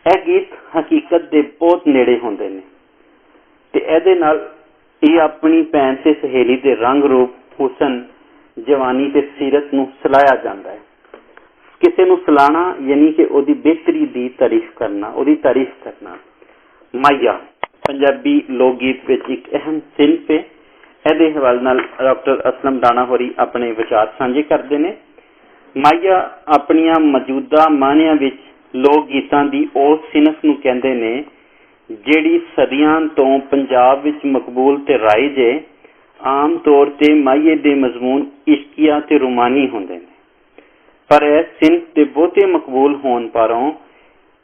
ਇਹ ਗੀਤ ਹਕੀਕਤ ਦੇ ਬਹੁਤ ਨੇੜੇ ਹੁੰਦੇ ਨੇ ਤੇ ਇਹਦੇ ਨਾਲ ਇਹ ਆਪਣੀ ਭੈਣ ਤੇ ਸਹੇਲੀ ਦੇ ਰੰਗ ਰੂਪ, ਹੁਸਨ, ਜਵਾਨੀ ਤੇ ਸੀਰਤ ਨੂੰ ਸਲਾਹਿਆ ਜਾਂਦਾ ਹੈ। ਕਿਸੇ ਨੂੰ ਸਲਾਹਣਾ ਯਾਨੀ ਕਿ ਉਹਦੀ ਬਿਹਤਰੀ ਦੀ ਤਾਰੀਫ ਕਰਨਾ, ਉਹਦੀ ਤਾਰੀਫ ਕਰਨਾ। ਮਾਈਆ ਪੰਜਾਬੀ ਲੋਕ ਗੀਤ ਵਿੱਚ ਇੱਕ ਅਹਿਮ ਸਿਨਫ ਹੈ। ਇਹਦੇ ਹਵਾਲੇ ਨਾਲ ਡਾਕਟਰ ਅਸਲਮ ਰਾਣਾ ਹੋਰੀ ਆਪਣੇ ਵਿਚਾਰ ਸਾਂਝੇ ਕਰਦੇ ਨੇ। ਮਾਈਆ ਆਪਣੀਆਂ ਮੌਜੂਦਾ ਮਾਹਨਿਆਂ ਵਿੱਚ ਲੋਕ ਗੀਤਾਂ ਦੀ ਉਸ ਸਿਨਫ ਨੂੰ ਕਹਿੰਦੇ ਨੇ ਜਿਹੜੀ ਸਦੀਆਂ ਤੋਂ ਪੰਜਾਬ ਵਿੱਚ ਮਕਬੂਲ ਤੇ ਰਾਇਜ ਹੈ। ਆਮ ਤੌਰ ਤੇ ਮਾਈਏ ਦੇ ਮਜ਼ਮੂਨ ਇਸ਼ਕੀਆ ਤੇ ਰੁਮਾਨੀ ਹੁੰਦੇ ਨੇ, ਪਰ ਇਹ ਸਿਨਫ ਦੇ ਬਹੁਤੇ ਮਕਬੂਲ ਹੋਣ ਪਾਰੋਂ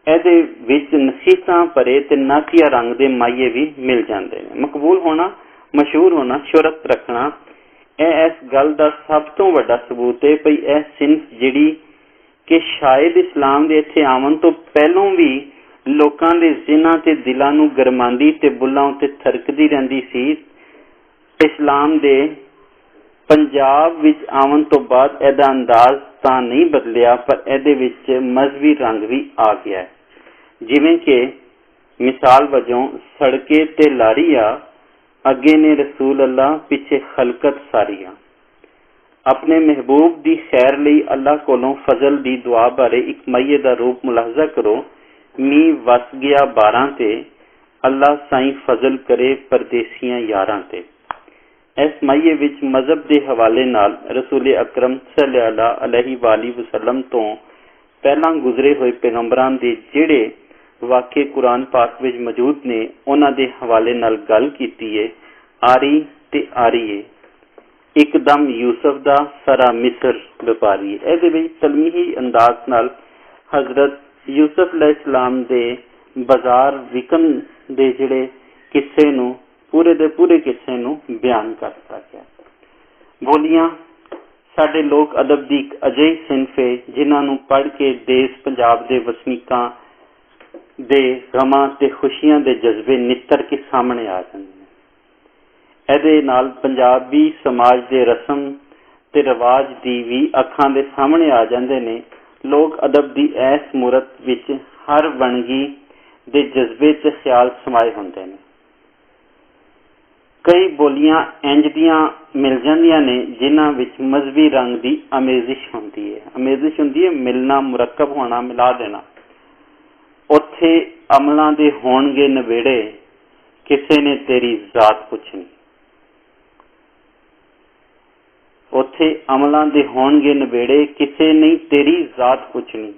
ਇਹਦੇ ਵਿੱਚ ਨਸੀਹਤਾਂ ਭਰੇ ਤੇ ਨਾਟੀਆ ਰੰਗ ਦੇ ਮਾਈਏ ਵੀ ਮਿਲ ਜਾਂਦੇ ਨੇ। ਮਕਬੂਲ ਹੋਣਾ, ਮਸ਼ਹੂਰ ਹੋਣਾ, ਸ਼ੋਹਰਤ ਰੱਖਣਾ, ਇਹ ਇਸ ਗੱਲ ਦਾ ਸਭ ਤੋਂ ਵੱਡਾ ਸਬੂਤ ਹੈ ਭਈ ਇਹ ਸਿਨਫ ਜਿਹੜੀ ਕਿ ਸ਼ਾਇਦ ਇਸਲਾਮ ਦੇ ਇੱਥੇ ਆਉਣ ਤੋਂ ਪਹਿਲੋਂ ਵੀ ਲੋਕਾਂ ਦੇ ਜ਼ਿਹਨਾਂ ਤੇ ਦਿਲਾਂ ਨੂੰ ਗਰਮਾਉਂਦੀ ਤੇ ਬੁੱਲਾਂ ਉੱਤੇ ਥਰਕਦੀ ਰਹਿੰਦੀ ਸੀ, ਇਸਲਾਮ ਦੇ ਪੰਜਾਬ ਵਿੱਚ ਆਉਣ ਤੋਂ ਬਾਅਦ ਇਹਦਾ ਅੰਦਾਜ਼ ਤਾਂ ਨਹੀਂ ਬਦਲਿਆ, ਪਰ ਇਹਦੇ ਵਿੱਚ ਮਜ਼ਹਬੀ ਰੰਗ ਵੀ ਆ ਗਿਆ ਹੈ। ਜਿਵੇਂ ਕਿ ਮਿਸਾਲ ਵਜੋਂ ਸੜਕੇ ਤੇ ਲਾਰੀਆਂ, ਅੱਗੇ ਨੇ ਰਸੂਲ ਅੱਲਾ, ਪਿੱਛੇ ਖਲਕਤ ਸਾਰੀਆਂ। ਆਪਣੇ ਮਹਿਬੂਬ ਦੀ ਖੈਰ ਲਈ ਅੱਲਾ ਕੋਲੋਂ ਫਜ਼ਲ ਦੀ ਦੁਆ ਬਾਰੇ ਇੱਕ ਮਈਏ ਦਾ ਰੂਪ ਮੁਲਾਹਜ਼ਾ ਕਰੋ। ਮੀਂਹ ਵਸ ਗਿਆ ਬਾਰਾਂ ਤੇ, ਅੱਲਾ ਸਾਈਂ ਫਜ਼ਲ ਕਰੇ ਪਰਦੇਸੀਆਂ ਯਾਰਾਂ ਤੇ। ਇਸ ਮਈਏ ਵਿੱਚ ਮਜ਼ਹਬ ਦੇ ਹਵਾਲੇ ਨਾਲ ਰਸੂਲ ਅਕਰਮ ਸੱਲੱਲਾਹੁ ਅਲੈਹਿ ਵਸੱਲਮ ਤੋਂ ਪਹਿਲਾਂ ਗੁਜ਼ਰੇ ਹੋਏ ਪੈਗੰਬਰਾਂ ਦੇ ਜਿਹੜੇ ਵਾਕਿਏ ਕੁਰਾਨ ਪਾਕ ਵਿੱਚ ਮੌਜੂਦ ਨੇ, ਉਹਨਾਂ ਦੇ ਹਵਾਲੇ ਨਾਲ ਗੱਲ ਕੀਤੀ ਹੈ। ਆਰੀ ਤੇ ਆਰੀਏ, ਇੱਕਦਮ ਯੂਸਫ ਦਾ ਸਰਾ ਮਿਸਰ ਵਪਾਰੀ। ਇਹਦੇ ਵਿੱਚ ਤਲਮੀਹੀ ਅੰਦਾਜ਼ ਨਾਲ ਹਜ਼ਰਤ ਯੂਸਫ ਅਲੈਹਿਸਲਾਮ ਦੇ ਬਾਜ਼ਾਰ ਵਿਕਣ ਦੇ ਜਿਹੜੇ ਕਿੱਸੇ ਨੂੰ, ਪੂਰੇ ਦੇ ਪੂਰੇ ਕਿੱਸੇ ਨੂੰ ਬਿਆਨ ਕਰ ਦਿੱਤਾ ਗਿਆ। ਬੋਲੀਆਂ ਸਾਡੇ ਲੋਕ ਅਦਬ ਦੀ ਇੱਕ ਅਜਿਹੀ ਸਿਨਫ ਹੈ ਜਿਨ੍ਹਾਂ ਨੂੰ ਪੜ੍ਹ ਕੇ ਦੇਸ਼ ਪੰਜਾਬ ਦੇ ਵਸਨੀਕਾਂ ਦੇ ਗਮਾਂ ਤੇ ਖੁਸ਼ੀਆਂ ਦੇ ਜਜ਼ਬੇ ਨਿੱਤਰ ਕੇ ਸਾਹਮਣੇ ਆ ਜਾਂਦੇ ਨੇ। ਇਹਦੇ ਨਾਲ ਪੰਜਾਬੀ ਸਮਾਜ ਦੇ ਰਸਮ ਤੇ ਰਿਵਾਜ ਦੀ ਵੀ ਅੱਖਾਂ ਦੇ ਸਾਹਮਣੇ ਆ ਜਾਂਦੇ ਨੇ। ਲੋਕ ਅਦਬ ਦੀ ਇਸ ਮੂਰਤ ਵਿੱਚ ਹਰ ਵੰਨਗੀ ਦੇ ਜਜ਼ਬੇ ਤੇ ਖਿਆਲ ਸਮਾਏ ਹੁੰਦੇ ਨੇ। ਕਈ ਬੋਲੀਆਂ ਇੰਜ ਦੀਆਂ ਮਿਲ ਜਾਂਦੀਆਂ ਨੇ ਜਿਨ੍ਹਾਂ ਵਿੱਚ ਮਜ਼ਹਬੀ ਰੰਗ ਦੀ ਅਮੇਜ਼ਿਸ਼ ਹੁੰਦੀ ਹੈ। ਅਮੇਜ਼ਿਸ਼ ਹੁੰਦੀ ਹੈ ਮਿਲਣਾ, ਮੁਰੱਕਬ ਹੋਣਾ, ਮਿਲਾ ਦੇਣਾ। ਉੱਥੇ ਅਮਲਾਂ ਦੇ ਹੋਣਗੇ ਨਵੇੜੇ, ਕਿਸੇ ਨੇ ਤੇਰੀ ਜ਼ਾਤ ਪੁੱਛਣੀ। ਉੱਥੇ ਅਮਲਾਂ ਦੇ ਹੋਣਗੇ ਨਵੇੜੇ, ਕਿਸੇ ਨੇ ਤੇਰੀ ਜ਼ਾਤ ਪੁੱਛਣੀ।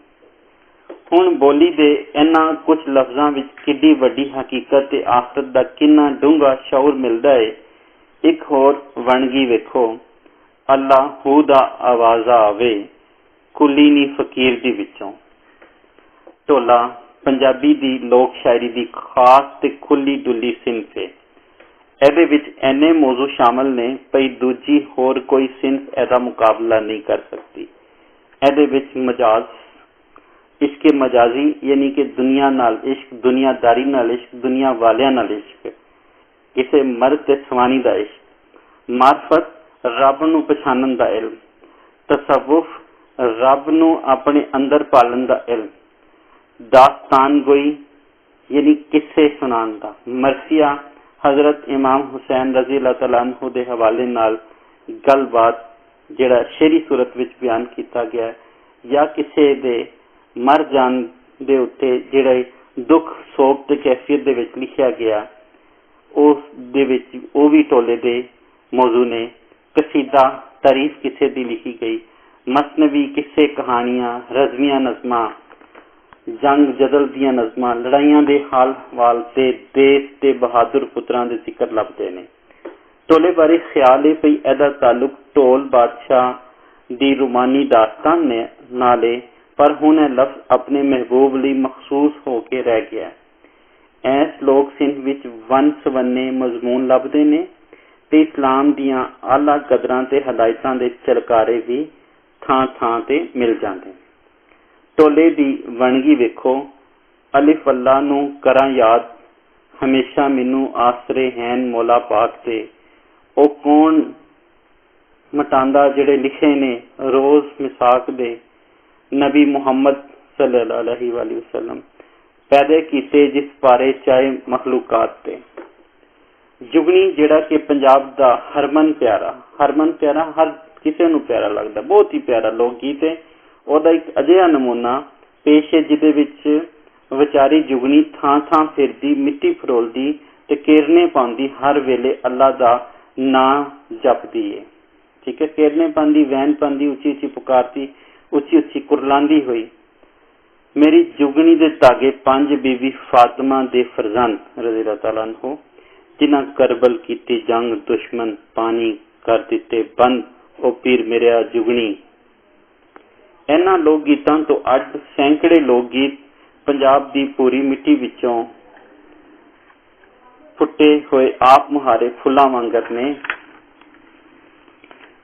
ਹੁਣ ਬੋਲੀ ਦੇ ਇਹਨਾਂ ਕੁਝ ਲਫ਼ਜ਼ਾਂ ਵਿੱਚ ਕਿੱਡੀ ਵੱਡੀ ਹਕੀਕਤ ਤੇ ਆਖਰਤ ਦਾ ਕਿੰਨਾ ਡੂੰਘਾ ਸ਼ਊਰ ਮਿਲਦਾ ਹੈ। ਇੱਕ ਹੋਰ ਵੰਨਗੀ ਵੇਖੋ, ਅੱਲਾ ਹੂ ਦਾ ਆਵਾਜ਼ਾ ਆਵੇ, ਕੁੱਲੀ ਨੀ ਫਕੀਰ ਦੀ ਵਿੱਚੋਂ। ਢੋਲਾ ਪੰਜਾਬੀ ਦੀ ਲੋਕ ਸ਼ਾਇਰੀ ਦੀ ਖਾਸ ਤੇ ਖੁੱਲੀ ਡੁੱਲੀ ਸਿਨਫ ਹੈ। ਇਹਦੇ ਵਿੱਚ ਇੰਨੇ ਮੌਜੂ ਸ਼ਾਮਲ ਨੇ ਭਈ ਦੂਜੀ ਹੋਰ ਕੋਈ ਸਿਨਫ ਇਹਦਾ ਮੁਕਾਬਲਾ ਨਹੀਂ ਕਰ ਸਕਦੀ। ਇਹਦੇ ਵਿੱਚ ਮਜਾਜ਼, ਇਸ਼ਕ ਮਜਾਜ਼ੀ ਯਾਨੀ ਕਿ ਦੁਨੀਆ ਨਾਲ ਇਸ਼ਕ, ਦੁਨੀਆਦਾਰੀ ਨਾਲ ਇਸ਼ਕ, ਦੁਨੀਆ ਵਾਲਿਆਂ ਨਾਲ ਇਸ਼ਕ, ਕਿਸੇ ਮਰਦ ਤੇ ਸਵਾਨੀ ਦਾ ਇਸ਼ਕ। ਮਾਰਫਤ ਰੱਬ ਨੂੰ ਪਛਾਣਨ ਦਾ ਇਲਮ, ਤਸੱਵੁਫ ਰੱਬ ਨੂੰ ਆਪਣੇ ਅੰਦਰ ਪਾਲਣ ਦਾ ਇਲਮ, ਦਾਸਤਾਨ ਗੋਈ ਯਾਨੀ ਕਿੱਸੇ ਸੁਣਾਉਣ ਦਾ। ਮਰਸੀਆ ਹਜ਼ਰਤ ਇਮਾਮ ਹੁਸੈਨ ਰਜ਼ੀ ਅੱਲਾਹ ਤਆਲਾ ਅਨਹੂ ਦੇ ਹਵਾਲੇ ਨਾਲ ਗੱਲਬਾਤ ਜਿਹੜਾ ਸ਼ੇਰੀ ਸੂਰਤ ਵਿੱਚ ਬਿਆਨ ਕੀਤਾ ਗਿਆ, ਜਾਂ ਕਿਸੇ ਦੇ ਮਰ ਜਾਣ ਦੇ ਉੱਤੇ ਜਿਹੜੇ ਦੁੱਖ ਸੋਗ ਤੇ ਕੈਫੀਅਤ ਦੇ ਵਿੱਚ ਲਿਖਿਆ ਗਿਆ, ਉਸ ਦੇ ਵਿੱਚ ਉਹ ਵੀ ਟੋਲੇ ਦੇ ਮੌਜੂ ਨੇ। ਕਸੀਦਾ ਤਾਰੀਫ ਕਿਸੇ ਦੀ ਲਿਖੀ ਗਈ, ਮਸਨਵੀ ਕਿਸੇ ਕਹਾਣੀਆਂ, ਰਜ਼ਮੀਆਂ ਨਜ਼ਮਾਂ, ਜੰਗ ਜਦਲ ਦੀਆਂ ਨਜ਼ਮਾਂ, ਲੜਾਈਆਂ ਦੇ ਹਾਲ ਹਵਾਲ ਤੇ ਦੇਸ਼ ਤੇ ਬਹਾਦਰ ਪੁੱਤਰਾਂ ਦੇ ਜ਼ਿਕਰ ਲੱਭਦੇ ਨੇ। ਟੋਲੇ ਬਾਰੇ ਖਿਆਲ ਹੈ ਪਈ ਇਹਦਾ ਤਾਲੁਕ ਢੋਲ ਬਾਦਸ਼ਾਹ ਦੀ ਰੁਮਾਨੀ ਦਾਸਤਾਨ ਨਾਲ ਹੈ, ਪਰ ਹੁਣ ਇਹ ਲਫ਼ਜ਼ ਆਪਣੇ ਮਹਿਬੂਬ ਲਈ ਮਖਸੂਸ ਹੋ ਕੇ ਰਹਿ ਗਿਆ। ਇਸ ਲੋਕ ਸਿੰਧ ਵਿੱਚ ਵੰਨ ਸਵੰਨੇ ਮਜ਼ਮੂਨ ਲੱਭਦੇ ਨੇ ਤੇ ਇਸਲਾਮ ਦੀਆਂ ਆਲਾ ਕਦਰਾਂ ਤੇ ਹਦਾਇਤਾਂ ਦੇ ਚਲਕਾਰੇ ਵੀ ਥਾਂ ਥਾਂ ਤੇ ਮਿਲ ਜਾਂਦੇ। ਟੋਲੇ ਦੀ ਵੰਨਗੀ ਵੇਖੋ, ਅਲਿਫ ਅੱਲਾ ਨੂੰ ਕਰਾਂ ਯਾਦ, ਹਮੇਸ਼ਾ ਮੈਨੂੰ ਆਸਰੇ ਹੈਨ ਮੌਲਾ ਪਾਕ ਤੇ। ਉਹ ਕੌਣ ਮਟਾਂਦਾ ਜਿਹੜੇ ਲਿਖੇ ਨੇ ਰੋਜ਼ ਮਿਸਾਕ ਦੇ, ਨਬੀ ਮੁਹੰਮਦ ਸੱਲੱਲਾਹੁ ਅਲੈਹਿ ਵਸੱਲਮ ਪੈਦਾ ਕੀਤੇ ਜਿਸ ਬਾਰੇ ਚਾਹੇ ਮਖਲੂਕਾਤ ਤੇ। ਜੁਗਨੀ ਜਿਹੜਾ ਕਿ ਪੰਜਾਬ ਦਾ ਹਰਮਨ ਪਿਆਰਾ ਹਰ ਕਿਸੇ ਨੂੰ ਪਿਆਰਾ ਲੱਗਦਾ, ਬਹੁਤ ਹੀ ਪਿਆਰਾ ਲੋਕ ਗੀਤ ਹੈ। ਉਹਦਾ ਇੱਕ ਅਜਿਹਾ ਨਮੂਨਾ ਪੇਸ਼ ਹੈ ਜਿਹਦੇ ਵਿੱਚ ਵਿਚਾਰੀ ਜੁਗਨੀ ਥਾਂ ਥਾਂ ਫਿਰਦੀ, ਮਿੱਟੀ ਫਰੋਲਦੀ ਤੇ ਕੇਰਨੇ ਪਾਉਂਦੀ, ਹਰ ਵੇਲੇ ਅੱਲਾ ਦਾ ਨਾਂ ਜਪਦੀ ਹੈ। ਠੀਕ ਹੈ, ਕੇਰਨੇ ਪਾਉਂਦੀ, ਵੈਨ ਪਾਉਂਦੀ, ਉੱਚੀ ਉੱਚੀ ਪੁਕਾਰਦੀ, ਉੱਚੀ ਉੱਚੀ ਕੁਰਲਾਉਂਦੀ ਹੋਈ। ਮੇਰੀ ਜੁਗਨੀ ਦੇ ਧਾਗੇ ਪੰਜ ਬੀਬੀ ਫਾਤਿਮਾ ਦੇ ਫਰਜ਼ੰਦ ਰਜ਼ੀ ਅੱਲਾਹ ਤਆਲਾ ਅਨਹੂ, ਜਿਨ੍ਹਾਂ ਕਰਬਲ ਕੀਤੀ ਜੰਗ, ਦੁਸ਼ਮਣ ਪਾਣੀ ਕਰ ਦਿੱਤੇ ਬੰਦ, ਉਹ ਪੀਰ ਮੇਰਿਆ ਜੁਗਨੀ। ਇਹਨਾਂ ਲੋਕ ਗੀਤਾਂ ਤੋਂ ਅੱਜ ਸੈਂਕੜੇ ਲੋਕ ਗੀਤ पंजाब दी पूरी मिट्टी विचों फुटे हुए आप मुहारे फुल्लां वांगर ने,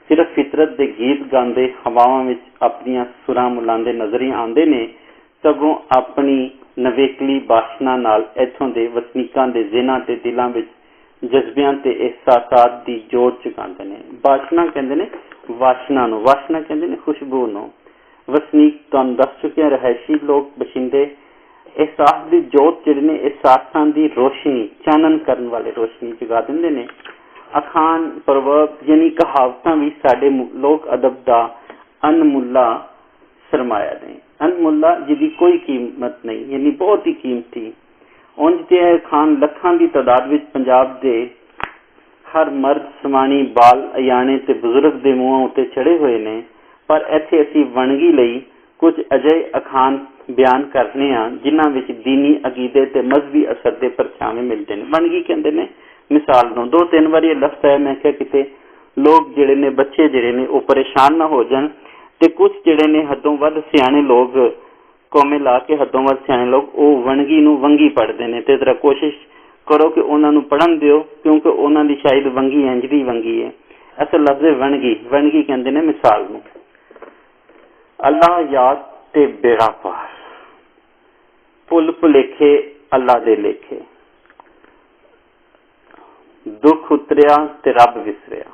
सिर्फ फितरत दे गीत गांदे हवावां विच अपनियां सुरां मुलांदे नजर आउंदे ने, सगों अपनी नवेकली बाशना नाल इत्थों दे वसनीकां दे ज़हनां ते दिलां विच जज्बियां ते एहसासात दी जोत चुकांदे ने। बाशना कहंदे ने वाशना नूं, वाशना कहंदे ने खुशबू नूं। वसनीक तुहानूं दस चुके रहायशी लोग बशिंदे एहसास दी जोत जिहड़े ने एहसासां दी रोशनी चानन करन वाले रोशनी जगा दिंदे ने। अखान प्रवर्ब यानी कहावतां भी साडे लोक अदब दा अनमुल्ला सरमाया ने। अनमुल्ला जिहदी कोई कीमत नहीं, यानी बहुत ही कीमती। उंज ते खान लखां दी तादाद विच पंजाब दे हर मर्द समानी बाल अयाने ते बुजुर्ग दे मूहां उत्ते चढ़े हुए ने, पर इत्थे असीं वणगी लई कुछ अजे अखान बयान करने जिन्हां विच दीनी अकीदे ते मजहबी असर दे परछावे मिलते हैं। वणगी कहंदे ने मिसाल नूं। दो तीन बार ये लफ्ज़ है, मैं क्या किते लोग जिहड़े ने बच्चे जिहड़े ने वो परेशान ना हो जान, ते कुछ जिहड़े ने हदों वध सियाणे लोग कौमे ला के हदों वध सियाणे लोग वो वणगी नूं वंगी पढ़ते हैं। ते जरा कोशिश करो कि उन्होंने पढ़न दिओ, क्योंकि उन्होंने शायद वंगी इंज दी वंगी है। असल लफ्ज़ वणगी, वणगी कहंदे ने मिसाल नूं। अल्लाह याद ते बेड़ा पार, भुल भुलेखे अल्लाह दे लेखे, दुख उतरिया ते रब विसरिया।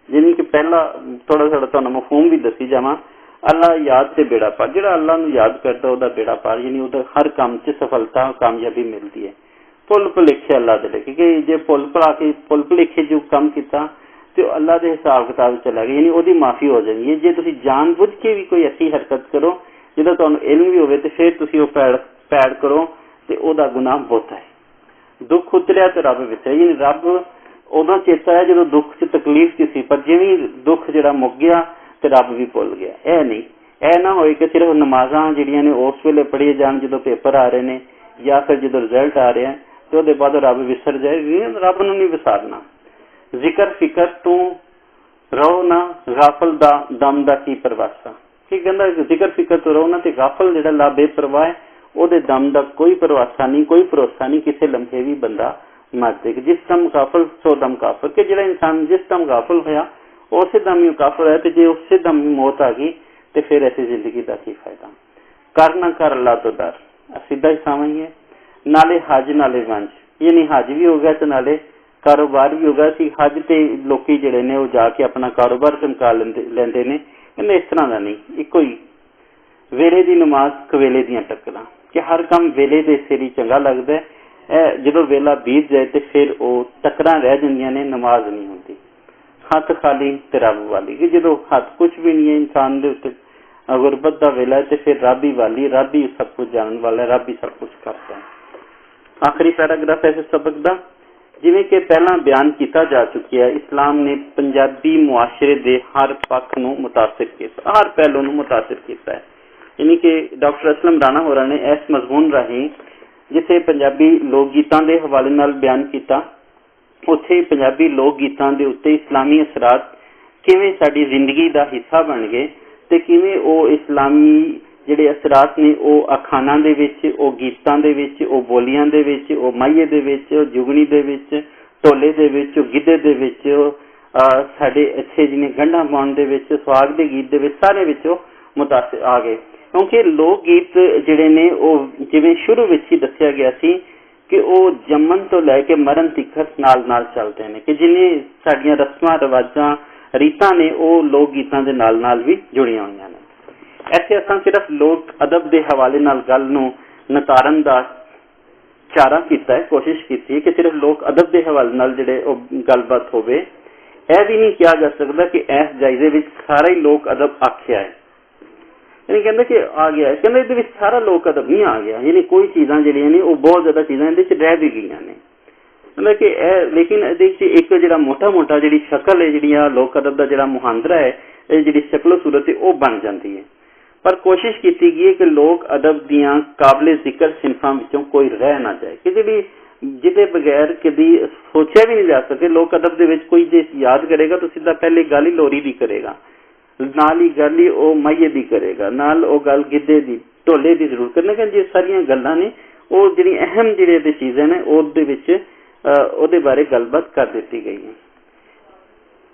जिन्नी कि पहला थोड़ा थोड़ा तुहानूं मफहूम भी दसी जावां। अल्लाह याद ते बेड़ा पार, जिहड़ा अल्लाह नूं याद करदा ओहदा बेड़ा पार, यानी ओहदा हर काम 'च सफलता कामयाबी मिलती है। भुल भुलेखे अल्लाह दे लेखे, कि जे भुल भुलेखे जो काम किया तो अल्लाह के हिसाब किताब चला गया, यानी ओहदी माफ़ी हो जानी है। जे तुसीं जान बुझ के भी कोई ऐसी हरकत करो जिहदा तुहानूं इल्म भी होवे ते फिर तुसीं ओह पैड़ करो ते ओहदा गुनाह बहुत है। दुख उतरिया ते रब विसरिया, यानी रब उदों चेता है जो दुख च तकलीफ च सी, पर जिवें दुख जिहड़ा मुक गया ते रब भी भुल गया। यह नहीं, यह ना होए कि सिर्फ नमाज़ां जिहड़ियां ने उस वेले पढ़िए जान जो पेपर आ रहे हैं या फिर जो रिजल्ट आ रहा है, तो उसके बाद रब विसर जाए। रब नूं नहीं विसारना। जिक्र फिक्र तू रहो ना, गाफल दा दम दा की परवासा। की कहंदा जिक्र फिक्र तो रहो ना, ते गाफल जिहड़ा ला बेपरवाह है ਉਹਦੇ दम का कोई भरोसा नहीं, कोई भरोसा नहीं, किसी लम्हे भी बंदा मर जाएगा। जिस दम गाफल सो दम काफिर, कि जिहड़ा इंसान जिस दम गाफल होया उस दम ही काफिर है, तो जे उस दम ही मौत आ गई तो फिर ऐसी जिंदगी का की फायदा। कर ना कर अल्लाह तो डर, सीधा ही समझिए। नाले हज नाले वंश, यानी हज भी हो गया तो नाले कारोबार भी हो गया। हज ते लोकी जिहड़े ने वो जाके अपना कारोबार चमका लेंदे ने, कहंदे इस तरह का नहीं, इको ही वेले की नमाज कवेले दियां टक्करां, कि हर काम वेले दे सिर ही चंगा लगता है। जो वेला बीत जाए तो फिर वो टक्करां रह जांदियां ने, नमाज नहीं होती। हथ खाली ते रब वाली, कि जो हथ कुछ भी नहीं है इंसान दे उत्ते, गुरबत का वेला है तो फिर रब ही वाली, रब ही सब कुछ जानने वाला है, रब ही सब कुछ करता है। आखिरी पैराग्राफ है इस सबक का। जिवें कि पहला बयान किया जा चुका है, इस्लाम ने पंजाबी मुआशरे के हर पक्ष नूं मुतासिर किया, हर पहलू नूं मुतासिर किया है। यानी कि डॉक्टर असलम राणा होरां ने इस मजमून राहीं जिथे पंजाबी लोक गीतां दे हवाले नाल बयान किया, उत्थे पंजाबी लोक गीतां दे उत्ते इस्लामी असरात किवें साडी जिंदगी का हिस्सा बन गए ते किवें ओह इस्लामी जिहड़े असरात ने ओह अखानां दे विच, ओह गीतां दे विच, ओह बोलियां दे विच, ओह माहिए दे विच, ओह जुगनी दे विच, ढोले दे विच, ओह गिद्धे दे विच, साडे इत्थे जिवें गंढां पाउण दे विच, सुहाग दे गीत दे विच, सारे विच मुतासिर आ गए। क्योंकि लोक गीत जिहड़े ने ओह जिवें शुरू विच ही दस्सिया गया सी कि ओह जम्मन तो लैके मरण तिकर नाल नाल चलते हैं, कि जिन्हें साडियां रस्मां रिवाजां रीतां ने ओह लोक गीतां दे नाल नाल भी जुड़ियां होईयां ने। इत्थे असां सिर्फ लोक अदब दे हवाले नाल गल नूं नतारन दा चारा कीता है, कोशिश की है कि सिर्फ लोक अदब के हवाले नाल जिहड़े ओह गलबात होवे। यह भी नहीं कहा जा सकता कि इस जायजे विच सारा ही लोक अदब आखिया है, यानी कहते कि आ गया है, कहते ये सारा लोक अदब नहीं आ गया, यानी कोई चीज़ां जिहड़ियां ने वो बहुत ज़्यादा चीज़ां इहदे च रह भी गई ने। मतलब कि लेकिन एक जिहड़ा मोटा मोटा जिहड़ी शक्ल है, जिहड़ियां लोक अदब का जिहड़ा मुहांदरा है, जिहड़ी शक्लो सूरत है वो बन जाती है। पर कोशिश की गई है कि लोक अदब दियां काबिले जिक्र सिनफां विचों कोई रह ना जाए, कि जिहड़ी जिहदे बगैर कभी सोचा भी नहीं जा सकते। लोक अदब दे विच कोई जे याद करेगा तो सीधा पहले गल ही लोरी दी करेगा, ਨਾਲ ਹੀ ਗੱਲ ਹੀ ਉਹ ਮਾਈਏ ਦੀ ਕਰੇਗਾ, ਨਾਲ ਉਹ ਗੱਲ ਗਿੱਧੇ ਦੀ ਢੋਲੇ ਦੀ ਜ਼ਰੂਰ ਕਰਨਗੇ। ਜੇ ਸਾਰੀਆਂ ਗੱਲਾਂ ਨੇ ਉਹ ਜਿਹੜੀ ਅਹਿਮ ਜਿਹੜੇ ਇਹਦੇ ਚੀਜ਼ਾਂ ਨੇ ਉਹਦੇ ਵਿੱਚ ਉਹਦੇ ਬਾਰੇ ਗੱਲਬਾਤ ਕਰ ਦਿੱਤੀ ਗਈ ਹੈ।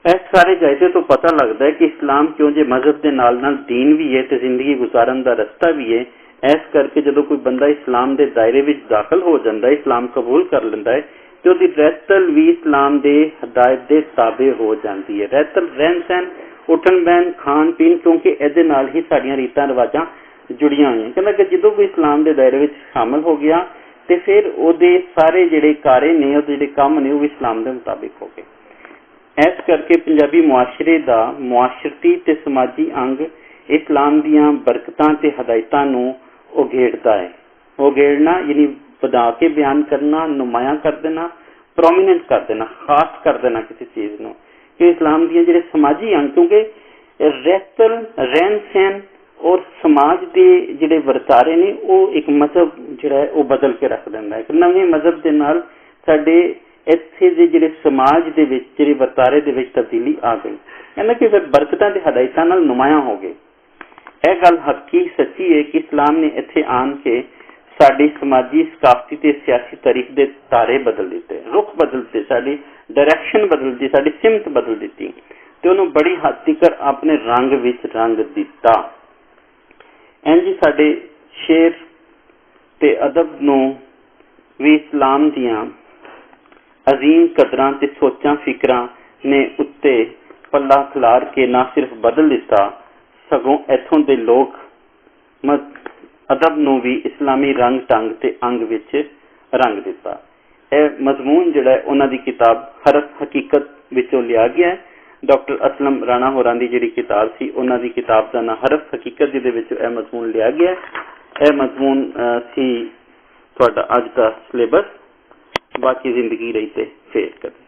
ਇਸ ਸਾਰੇ ਜਾਇਜ਼ੇ ਤੋਂ ਪਤਾ ਲੱਗਦਾ ਹੈ ਕਿ ਇਸਲਾਮ ਕਿਉਂ ਜੇ ਮਜ਼ਹਬ ਦੇ ਨਾਲ ਨਾਲ ਦੀਨ ਵੀ ਹੈ ਤੇ ਜ਼ਿੰਦਗੀ ਗੁਜ਼ਾਰਨ ਦਾ ਰਸਤਾ ਵੀ ਹੈ। ਇਸ ਕਰਕੇ ਜਦੋਂ ਕੋਈ ਬੰਦਾ ਇਸਲਾਮ ਦੇ ਦਾਇਰੇ ਵਿੱਚ ਦਾਖਲ ਹੋ ਜਾਂਦਾ ਹੈ, ਇਸਲਾਮ ਕਬੂਲ ਕਰ ਲੈਂਦਾ ਹੈ, ਤੇ ਉਹਦੀ ਰਹਿਤਲ ਵੀ ਇਸਲਾਮ ਦੇ ਹਦਾਇਤ ਦੇ ਤਾਬੇ ਹੋ ਜਾਂਦੀ ਹੈ। ਰਹਿਤਲ ਰਹਿਣ ਸਹਿਣ, ਉੱਠਣ ਬਹਿਣ, ਖਾਣ ਪੀਣ, ਕਿਉਂਕਿ ਇਹਦੇ ਨਾਲ ਹੀ ਸਾਡੀਆਂ ਰੀਤਾਂ ਰਿਵਾਜਾਂ ਜੁੜੀਆਂ ਹੋਈਆਂ। ਕਹਿੰਦਾ ਕਿ ਜਦੋਂ ਕੋਈ ਇਸਲਾਮ ਦੇ ਦਾਇਰੇ ਵਿੱਚ ਸ਼ਾਮਲ ਹੋ ਗਿਆ ਤੇ ਫਿਰ ਉਹਦੇ ਸਾਰੇ ਜਿਹੜੇ ਕਾਰੇ ਨੇ, ਉਹਦੇ ਜਿਹੜੇ ਕੰਮ ਨੇ, ਉਹ ਵੀ ਇਸਲਾਮ ਦੇ ਮੁਤਾਬਿਕ ਹੋ ਗਏ। ਇਸ ਕਰਕੇ ਪੰਜਾਬੀ ਮੁਆਸ਼ਰੇ ਦਾ ਮੁਆਸ਼ਰਤੀ ਤੇ ਸਮਾਜੀ ਅੰਗ ਇਸਲਾਮ ਦੀਆਂ ਬਰਕਤਾਂ ਤੇ ਹਦਾਇਤਾਂ ਨੂੰ ਉਘੇੜਦਾ ਹੈ। ਉਘੇੜਨਾ ਯਾਨੀ ਵਧਾ ਕੇ ਬਿਆਨ ਕਰਨਾ, ਨੁਮਾਇਆਂ ਕਰ ਦੇਣਾ, ਪ੍ਰੋਮੀਨੈਂਟ ਕਰ ਦੇਣਾ, ਖਾਸ ਕਰ ਦੇਣਾ ਕਿਸੇ ਚੀਜ਼ ਨੂੰ। ਕਿ ਇਸਲਾਮ ਦੀਆਂ ਜਿਹੜੇ ਸਮਾਜੀ ਅੰਗ, ਕਿਉਂਕਿ ਰਹਿਤਲ ਰਹਿਣ ਸਹਿਣ ਔਰ ਸਮਾਜ ਦੇ ਜਿਹੜੇ ਵਰਤਾਰੇ ਨੇ ਉਹ ਇੱਕ ਮਜ਼ਹਬ ਜਿਹੜਾ ਹੈ ਉਹ ਬਦਲ ਕੇ ਰੱਖ ਦਿੰਦਾ ਹੈ। ਇੱਕ ਨਵੇਂ ਮਜ਼ਹਬ ਦੇ ਨਾਲ ਸਾਡੇ ਇੱਥੇ ਦੇ ਜਿਹੜੇ ਸਮਾਜ ਦੇ ਵਿੱਚ ਜਿਹੜੇ ਵਰਤਾਰੇ ਦੇ ਵਿੱਚ ਤਬਦੀਲੀ ਆ ਗਈ। ਕਹਿੰਦਾ ਕਿ ਫਿਰ ਬਰਕਤਾਂ ਤੇ ਹਦਾਇਤਾਂ ਨਾਲ ਨੁਮਾਇਆਂ ਹੋ ਗਏ। ਇਹ ਗੱਲ ਹੱਕੀ ਸੱਚੀ ਹੈ ਕਿ ਇਸਲਾਮ ਨੇ ਇੱਥੇ ਆਣ ਕੇ ਸਾਡੀ ਸਮਾਜੀ, ਸਕਾਫਤੀ ਤੇ ਸਿਆਸੀ ਤਾਰੀਖ ਦੇ ਤਾਰੇ ਬਦਲ ਦਿੱਤੇ, ਰੁਖ ਬਦਲ ਦਿੱਤੇ, ਸਾਡੀ ਡਾਇਰੈਕਸ਼ਨ ਬਦਲ ਦਿੱਤੀ, ਸਾਡੀ ਸਿਮਤ ਬਦਲ ਦਿੱਤੀ ਤੇ ਉਹਨੂੰ ਬੜੀ ਹੱਦ ਤੱਕ ਆਪਣੇ ਰੰਗ ਵਿੱਚ ਰੰਗ ਦਿੱਤਾ। ਇੰਝ ਸਾਡੇ ਸ਼ੇਰ ਤੇ ਅਦਬ ਨੂੰ ਵੀ ਇਸਲਾਮ ਦੀਆਂ ਅਜ਼ੀਮ ਕਦਰਾਂ ਤੇ ਸੋਚਾਂ ਫਿਕਰਾਂ ਨੇ ਉੱਤੇ ਪੱਲਾ ਖਿਲਾਰ ਕੇ ਨਾ ਸਿਰਫ ਬਦਲ ਦਿੱਤਾ, ਸਗੋਂ ਇੱਥੋਂ ਦੇ ਲੋਕ ਅਦਬ ਨੂੰ ਵੀ ਇਸਲਾਮੀ ਰੰਗ ਢੰਗ ਤੇ ਅੰਗ ਵਿੱਚ ਰੰਗ ਦਿੱਤਾ। ਇਹ ਮਜ਼ਮੂਨ ਜਿਹੜਾ ਉਹਨਾਂ ਦੀ ਕਿਤਾਬ ਹਰਫ ਹਕੀਕਤ ਵਿੱਚੋਂ ਲਿਆ ਗਿਆ ਹੈ। ਡਾਕਟਰ ਅਸਲਮ ਰਾਣਾ ਹੋਰਾਂ ਦੀ ਜਿਹੜੀ ਕਿਤਾਬ ਸੀ, ਉਹਨਾਂ ਦੀ ਕਿਤਾਬ ਦਾ ਨਾਂ ਹਰਫ ਹਕੀਕਤ, ਜਿਹਦੇ ਵਿੱਚ ਇਹ ਮਜ਼ਮੂਨ ਲਿਆ ਗਿਆ। ਇਹ ਮਜ਼ਮੂਨ ਸੀ ਤੁਹਾਡਾ ਅੱਜ ਦਾ ਸਿਲੇਬਸ। ਬਾਕੀ ਜ਼ਿੰਦਗੀ ਰਹੀ ਤੇ ਫੇਰ ਕਦੇ।